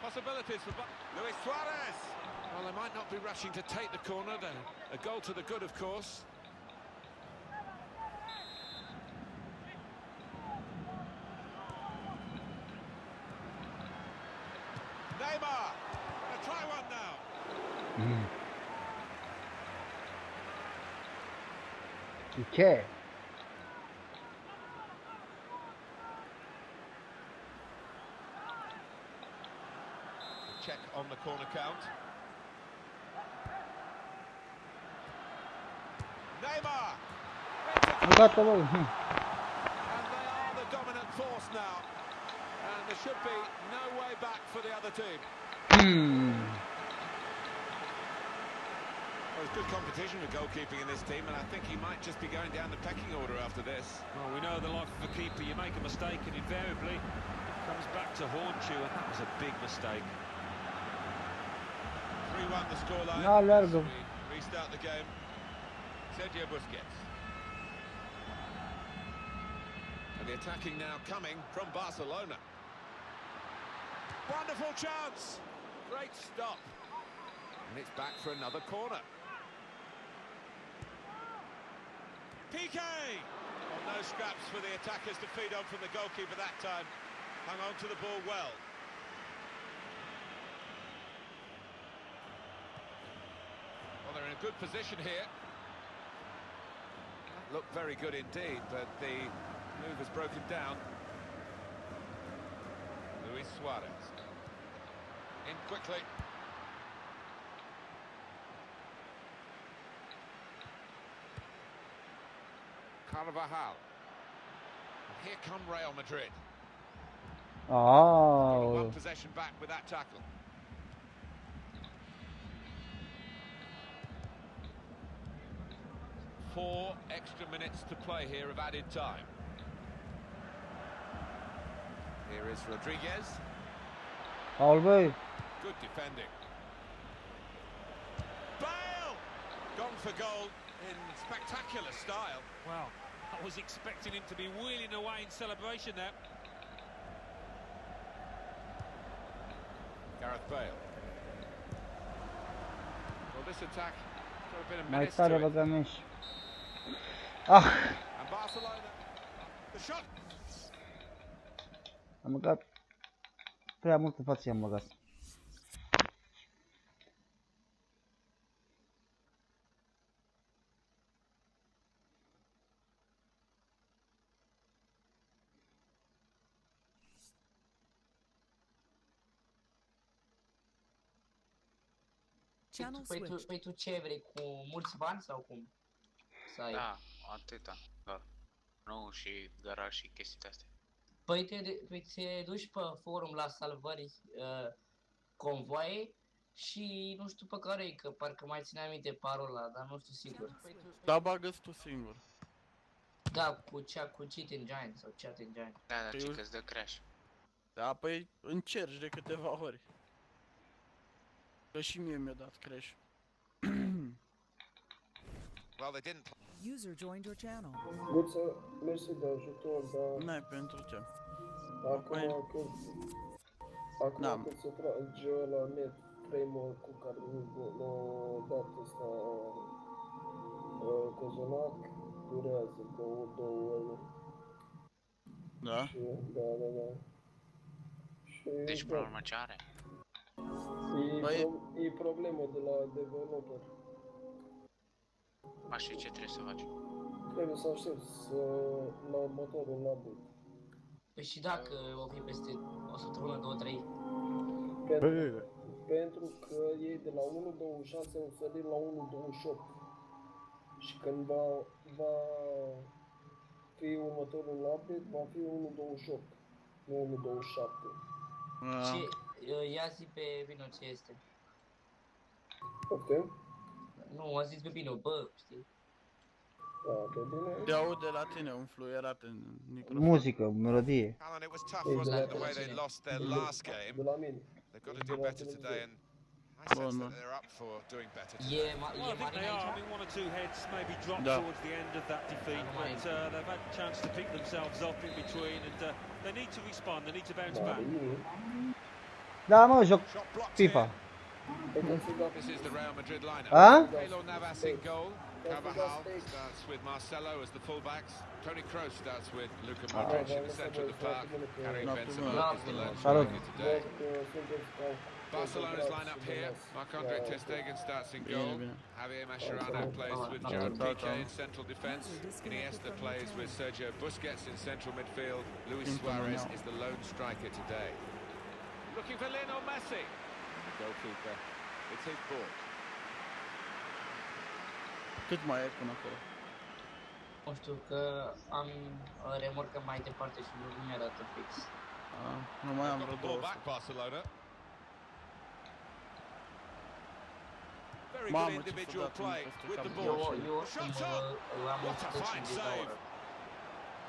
Possibilities for Luis Suarez. Well, they might not be rushing to take the corner. A goal to the good, of course. Neymar. Gonna try one now. Piqué. Check on the corner count. Neymar! Gata, băi. And they are the dominant force now. And there should be no way back for the other team. Well, it's good competition with goalkeeping in this team, and I think he might just be going down the pecking order after this. Well, we know the life of a keeper, you make a mistake and invariably it comes back to haunt you, and that was a big mistake. 3-1 the scoreline. No, largo. We restart the game. Sergio Busquets. And the attacking now coming from Barcelona. Wonderful chance. Great stop. And it's back for another corner. PK! Well, no scraps for the attackers to feed on from the goalkeeper that time. Hung on to the ball well. Well, they're in a good position here. That looked very good indeed, but the move has broken down. Luis Suarez. In quickly. Carvajal. Here come Real Madrid. Got one Oh. possession back with that tackle. Four extra minutes to play here of added time. Here is Rodriguez. Faul băi. Good defending. Bale! Gone for goal in spectacular style. Well, I was expecting him to be wheeling away in celebration there. Gareth Bale. Well, this attack got a bit of Mai menace tare to it. băgăm și. Ah! And Barcelona. The shot. Am băgat prea mult în față, i-am băgat. Channel switched. Păi tu ce vrei, cu mulți bani sau cum? Să ai? Da, atâta, doar. Nu și garaj și chestii astea. Păi te duci pe forum la salvări convoaie și nu știu pe care e, că parcă mai ține aminte parola, dar nu știu sigur. Da, bagă-ți tu singur. Da, cu Cheat Engine sau Chat Engine. Da, dar Păi ce eu- că-ți dă crash. Da, păi încerci de câteva ori. Că și mie mi-a dat crash. Well, they didn't. User joined your channel. Guță, mersi de ajutor, dar N-ai pentru ce. acum N-am. când se trage la net frame-ul cu care nu dat ăsta cozonac, durează două ore. Da? Și, da. Și Deci problema ce are? e problemă de la developer. Așa, ce trebuie să faci? Trebuie să aștepți la următorul update. Păi și dacă o fi peste o săptămână, 2-3? Pentru că ei de la 1.26 au sărit la 1.28 și când va fi următorul update, va fi 1.28, nu 1.27. Și ia zi pe Vino ce este. Poftim? Nu, a zis pe Vino, bă, știi? Da, pe bine. Te aude la tine un fluierat în microfon. Muzică, melodie. Alan, it was tough, wasn't it, the way they lost their last De game. la mine. They've got to do better today, and I sense that they're up for doing better E today. Well, I think Marin they are. I aici? mean, one or two heads maybe dropped Da. towards the end of that defeat, but they've had a chance to pick themselves up in between, and they need to respond. They need to bounce back. Da, mă, joc Shot blocked FIFA. here. This is the Real Madrid lineup. A? Keylor Navas in goal. Carvajal starts with Marcelo as the fullbacks. Toni Kroos starts with Luka Modric in the centre of the park. Karim Benzema is the lone Salut. striker today. Barcelona's lineup here. Marc-Andre ter Stegen starts in goal. Bine. Javier Mascherano plays with Gerard Piqué in central defence. Iniesta plays with Sergio Busquets in central midfield. Luis Suarez is the lone striker today. Looking for Lionel Messi. The goalkeeper. It's his ball. Cât mai ai până acolo? Nu știu, că am remorcă mai departe și nu mi-arată fix. Nu mai am Got vreo the ball 200. back, Barcelona. Very Mamă, good ce individual s-a dat play peste with the capul. Eu ball. oricum Shot up. l-am What a fine 150 de save. oră.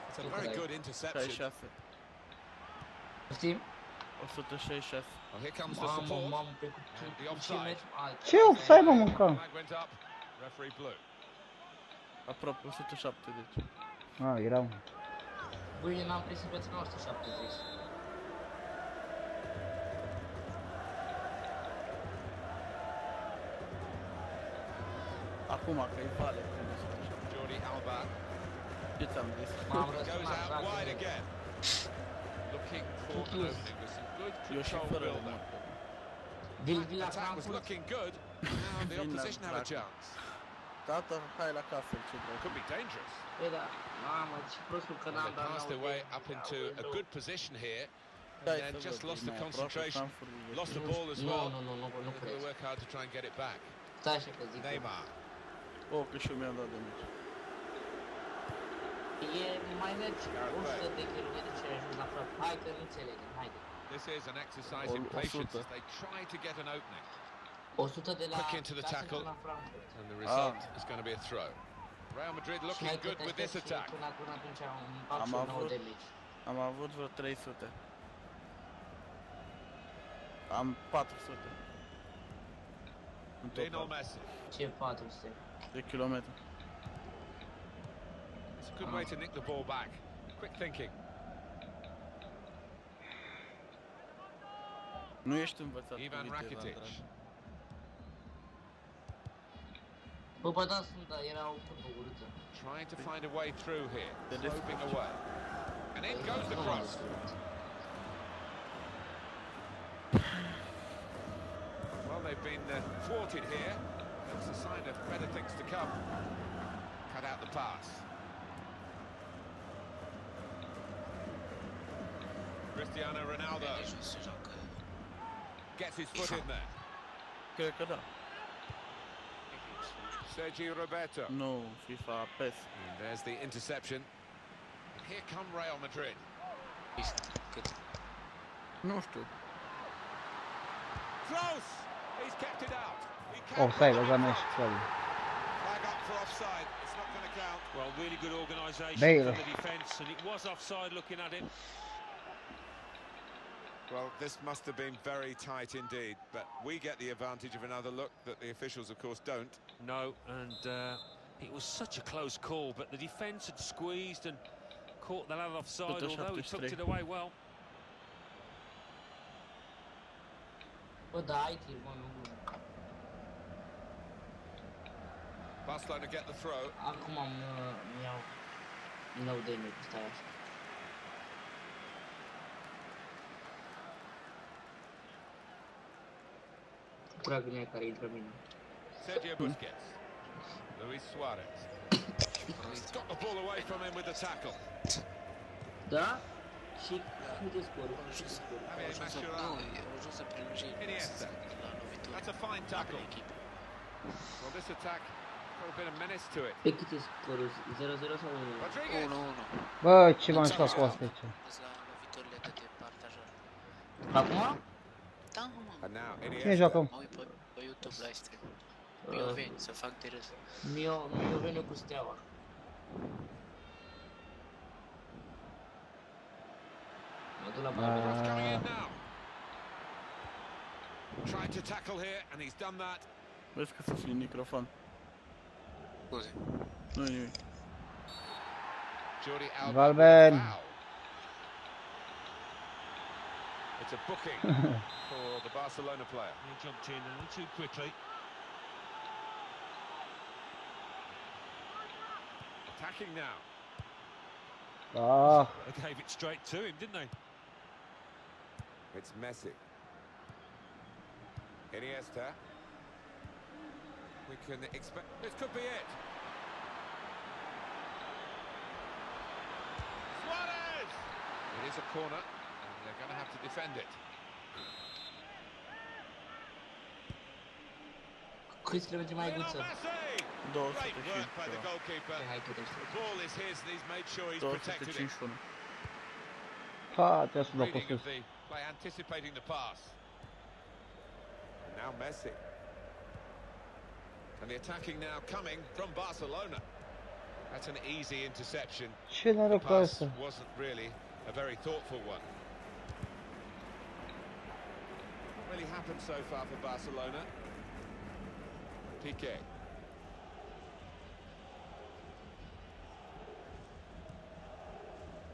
It's a very good interception. 66. Știi? 166. Well, here comes the Mamă, support. mamă, pe And the cu ce offside. mergi? Ce offside, mă, mânca? Flag went up. Referee blew. Aproape 107 deci. Eram. Băi, n-am prins în viața noastră 70. Acum că e vale prinde 107. Jordi Alba Ce ți-am zis? M-am goes răsunat, out wide again. Looking for an Confused. opening with some good Eu și control fără build-up. remorcă. Vila Attack was Frankfurt. looking good. Now the Villa opposition have a Frankfurt. chance. Tata, hai la casă, ce vrei. Could be dangerous. Băi, da, mamă, ce prostul că Well, n-am they dat passed their way up into a good position here. And then just lost the concentration, lost the ball as well. Nu They'll work hard to try and get it back. Stai așa că zic. Neymar. Oh, că și eu mi-am dat de mici. E mai mergi 100 de kilometri și ajungi la praf. Hai că nu înțelegem, haide. This is an exercise in patience as they try to get an opening. 100 de la Quick into the tackle. la Frankfurt. And the result is going to be a throw. Real Madrid Și looking hai că good te with this aștepți attack. până atunci un bag și 9 de mici. Am avut vreo 300. Am 400. În Lionel total. Messi. Ce 400? De kilometri. It's a good way to nick the ball back. Quick thinking. Nu ești învățat cu Ivan viteza, Rakitic. dragi. Bă, da, sunt, da, era o curbă urâtă. Trying to find a way through here. The Sloping away. And in goes the cross. Well, they've been thwarted here. That's a sign of better things to come. Cut out the pass. Cristiano Ronaldo gets his foot in there. Cred că da. Sergio Roberto. Nu, FIFA, PES. And there's the interception. Here come Real Madrid. Nu știu. Close! He's kept it out. He can't Offside, put as I it mentioned, sorry. Flag up for offside. It's not going to count. Well, really good organisation Bale. from the defence, and it was offside looking at him. Well, this must have been very tight indeed, but we get the advantage of another look that the officials, of course, don't. No, and it was such a close call, but the defence had squeezed and caught the lad offside, although he tucked it away well. Bă, da, ai tir, mă, nu. Barcelona get the throw. Acum mi-au 9 de mici, stai așa. Trag în ea care intră mine. Sergio Busquets. Luis Suarez. He's got the ball away from him with the tackle. Da? Și cât de scor? Javier Mascherano. Iniesta. That's a fine tackle. Well, this attack got a bit of menace to it. Pe cât e scorul? 0-0 sau 1? Rodriguez. Bă, ce v-am jucat cu asta aici? Acum? And now Cine Iniesta. joacă? Pe YouTube live stream. Mioveni, să fac de râs. Mioveni cu Steaua. Mă duc la Cross coming in Ah, now. Tried to tackle here, and he's done that. Vezi că să fii în microfon. Scuze. Nu nimic. Jordi Alba. Valben. Foul. It's a booking for the Barcelona player. He jumped in a little too quickly. Attacking now. ah, They gave it straight to him, didn't they? It's Messi. Iniesta. We can expect... This could be it. Suarez! It is a corner, and they're going to have to defend it. Câți kilometri mai Lionel guță? Messi! 200 Great și work by the ceva. goalkeeper. Hai că te The ball is his, and he's made sure he's protected it. 251. ha, trebuie să dau pe Reading of sus. the play, anticipating the pass. And now Messi. And the attacking now coming from Barcelona. That's an easy interception. Ce noroc Pass ăsta? wasn't really a very thoughtful one. What really happened so far for Barcelona? Piqué.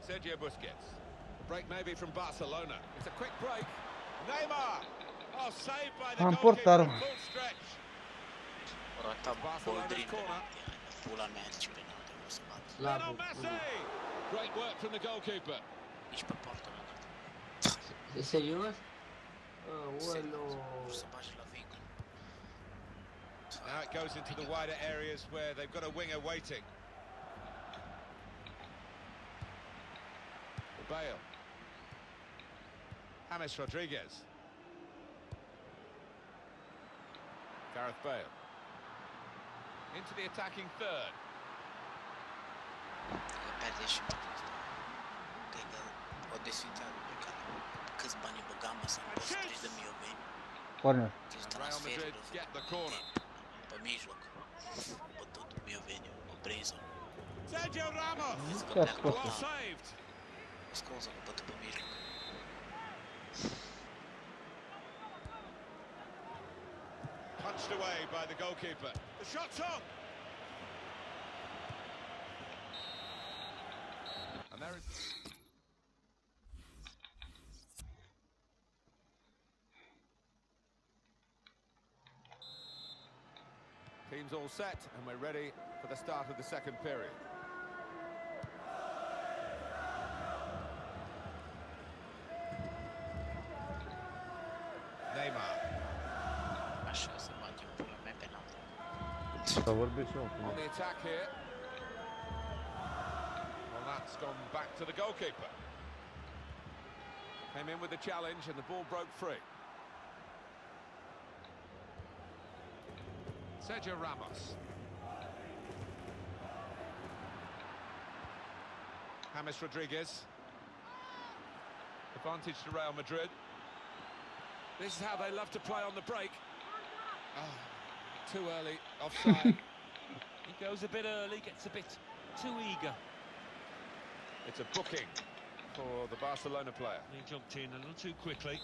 Sergio Busquets. A break maybe from Barcelona. It's a quick break. Neymar. Oh, saved by the Am goalkeeper. portarul. Full stretch. Rata Barcelona's Boldrin. corner. Pula mea disciplinată, o să bat. Lionel Messi. Great work from the goalkeeper. Nici pe poartă nu dat. E serios? Serios, Uelo. o să bagi la vincul. Now it goes into the wider areas where they've got a winger waiting. Bale. James Rodriguez. Gareth Bale. Into the attacking third. Corner. Real Madrid get the corner. Sergio Ramos. Well saved. Punched away by the goalkeeper. The shot's on. And there is... Team's all set, and we're ready for the start of the second period. Neymar. On the attack here. Well, that's gone back to the goalkeeper. Came in with the challenge, and the ball broke free. Sergio Ramos. James Rodriguez. Advantage to Real Madrid. This is how they love to play on the break. Oh, too early, offside. He goes a bit early, gets a bit too eager. It's a booking for the Barcelona player. He jumped in a little too quickly.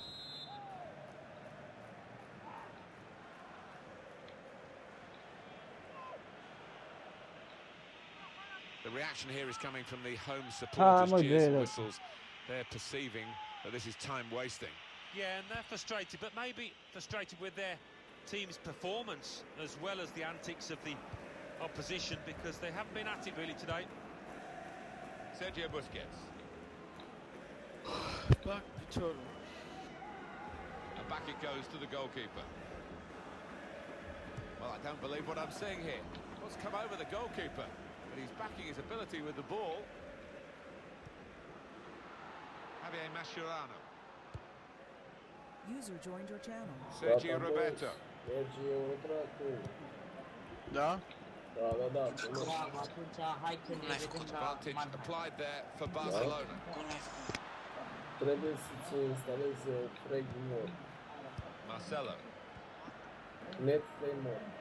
The reaction here is coming from the home supporters' cheers and whistles. They're perceiving that this is time wasting. Yeah, and they're frustrated, but maybe frustrated with their team's performance as well as the antics of the opposition, because they haven't been at it really today. Sergio Busquets. Back to total. And back it goes to the goalkeeper. Well, I don't believe what I'm seeing here. What's come over the goalkeeper? But he's backing his ability with the ball. Javier Mascherano. User joined your channel. Sergio Roberto. Da? Da. Advantage applied there for Barcelona. Trebuie să-ți instalezi frame mode. Marcelo. Net frame mode.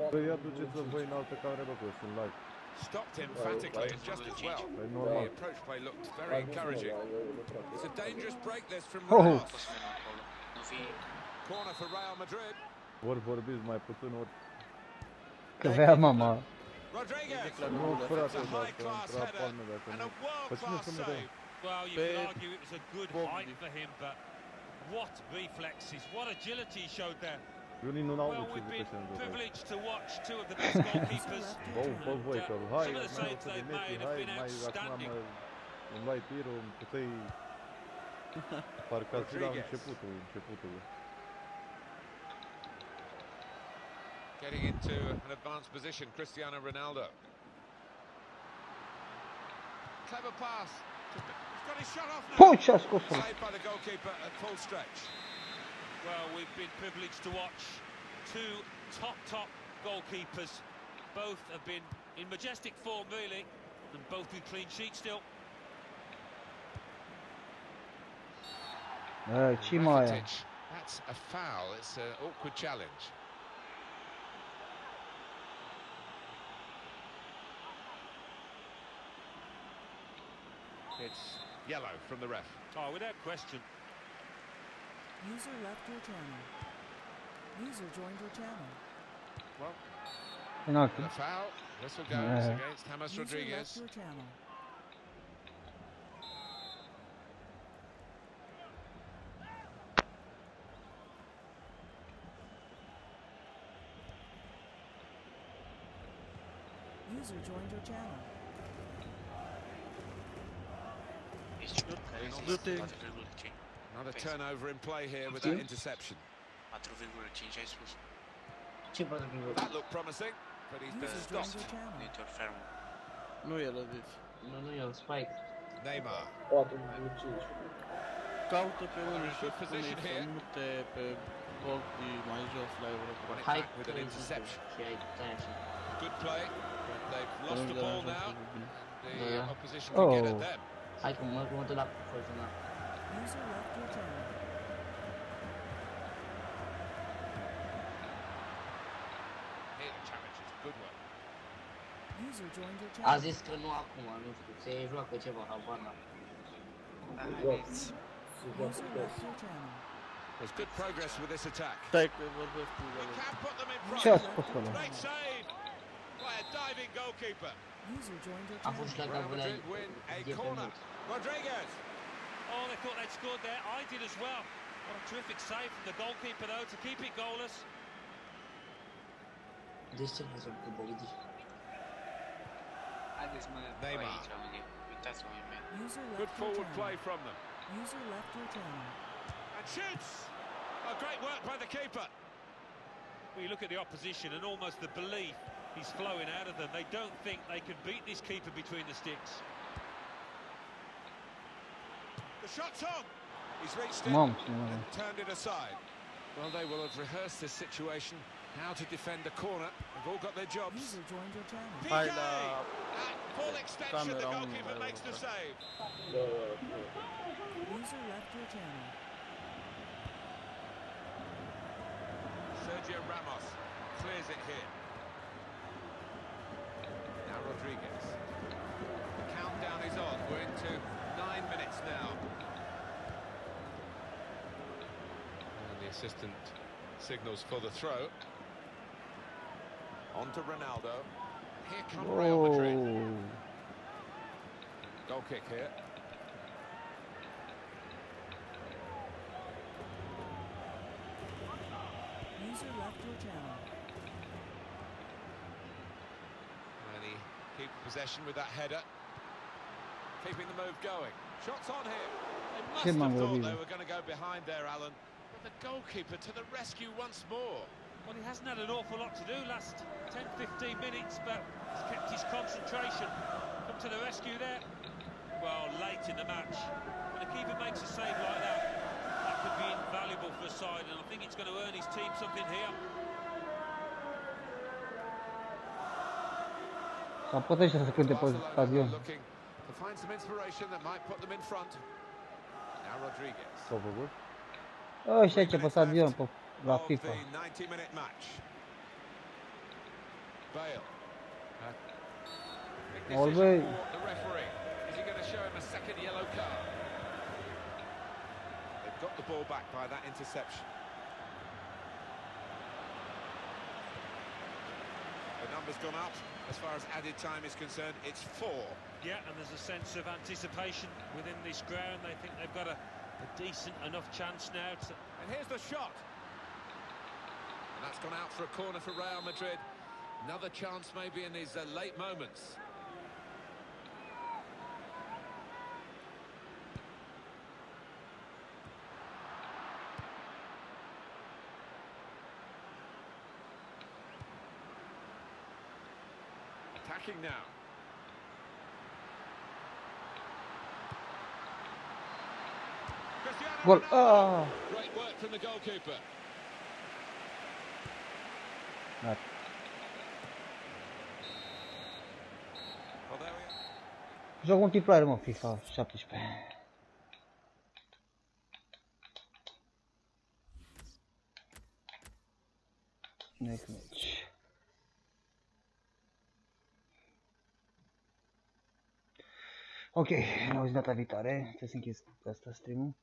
Păi aduceți-vă voi în altă cameră, bă, sunt live. Stopped emphatically and just as well. The approach play looked very encouraging. It's a dangerous break this from Ramos. Corner for Real Madrid. Ori vorbiți mai puțin, ori... Că vrea mama. Rodriguez. Nu, frate, dacă intra palme, dacă nu... Păi cine să mă dă? Well, you could argue it was a good height for him, but what reflexes, what agility he showed there. Well, we've been privileged to watch two of the best goalkeepers. Some of the saves they've made have been outstanding. Îmi luai tirul, îmi puteai... Parcă ați fi la începutul. Getting into an advanced position, Cristiano Ronaldo. Clever pass. He's got his shot off now. Saved by the goalkeeper at full stretch. Well, we've been privileged to watch two top goalkeepers. Both have been in majestic form, really, and both with clean sheets still. That's a foul. It's an awkward challenge. It's yellow from the ref. Oh, without question. User left your channel. User joined your channel. Well, a foul. Whistle goes against James Rodriguez. Left your channel. User joined your channel. Another turnover in play here with that interception. That looked promising, but he's been stopped. Nu e lăvit. Nu, el spike. Neymar. 4,5. Caută pe unul și spune-i să mute pe Bogdi mai jos la Europa. Hai cu interception. Și ai tai așa. Good play. They've lost the ball now. The opposition Oh. can get at them. Hai că mă duc la Fortuna. User left your channel. Here the challenge is a good one. User joined your A channel. zis că nu acum, nu știu, se joacă ceva, habar n-am. User left your channel. There's good progress with this attack. Stai că vorbesc cu We can put them in Ce a front. spus ăla? Great save by a diving goalkeeper. User joined your Am fost channel. la Real Gavulai Madrid win a de pe corner. mult. Rodriguez. Oh, they thought they'd scored there. I did as well. What a terrific save from the goalkeeper, though, to keep it goalless. De ce nu sunt cu Bogdi? Haideți mă, Neymar. aici, unde, uitați-vă pe User Good left your forward play channel. from them. User left your channel. And shoots. Oh, great work by the keeper. Well, you look at the opposition and almost the belief is flowing out of them. They don't think they can beat this keeper between the sticks. The shot's on. He's reached in Mamă, and turned it aside. Well, they will have rehearsed this situation, how to defend the corner. They've all got their jobs. User joined your channel. PK! Hai la At full extension, the camera goalkeeper 1 makes the save. User left your channel. Sergio Ramos clears it here. Now Rodriguez. The countdown is on. We're into 9 minutes now. And the assistant signals for the throw. On to Ronaldo. Here come Real Madrid. Oh. Goal kick here. User left your channel. And he keeps possession with that header. Keeping the move going. Shots on here. They must have thought they were going to go behind there, Alan. But the goalkeeper to the rescue once more. Well, he hasn't had an awful lot to do last 10-15 minutes, but he's kept his concentration. Come to the rescue there. Well, late in the match. When a keeper makes a save like that, that could be invaluable for a side, and I think it's going to earn his team something here. S-a putut și să se cânte pe Barcelona stadion. looking to find some inspiration that might put them in front. Now Rodriguez. S-au făcut? Ăștia aici pe stadion, la Of FIFA. the 90-minute match. Bale. Big All decision right. for the referee. Is he going to show him a second yellow card? They've got the ball back by that interception. The number's gone up. As far as added time is concerned, it's 4. Yeah, and there's a sense of anticipation within this ground. They think they've got a decent enough chance now to... And here's the shot. And that's gone out for a corner for Real Madrid. Another chance maybe in these late moments. Attacking now. Gol. Ah! Great work from the goalkeeper. Da. Well, there we are. Joc multiplayer, mă, FIFA 17. Next match. Ok, ne auzim data viitoare. Trebuie să închid asta stream-ul.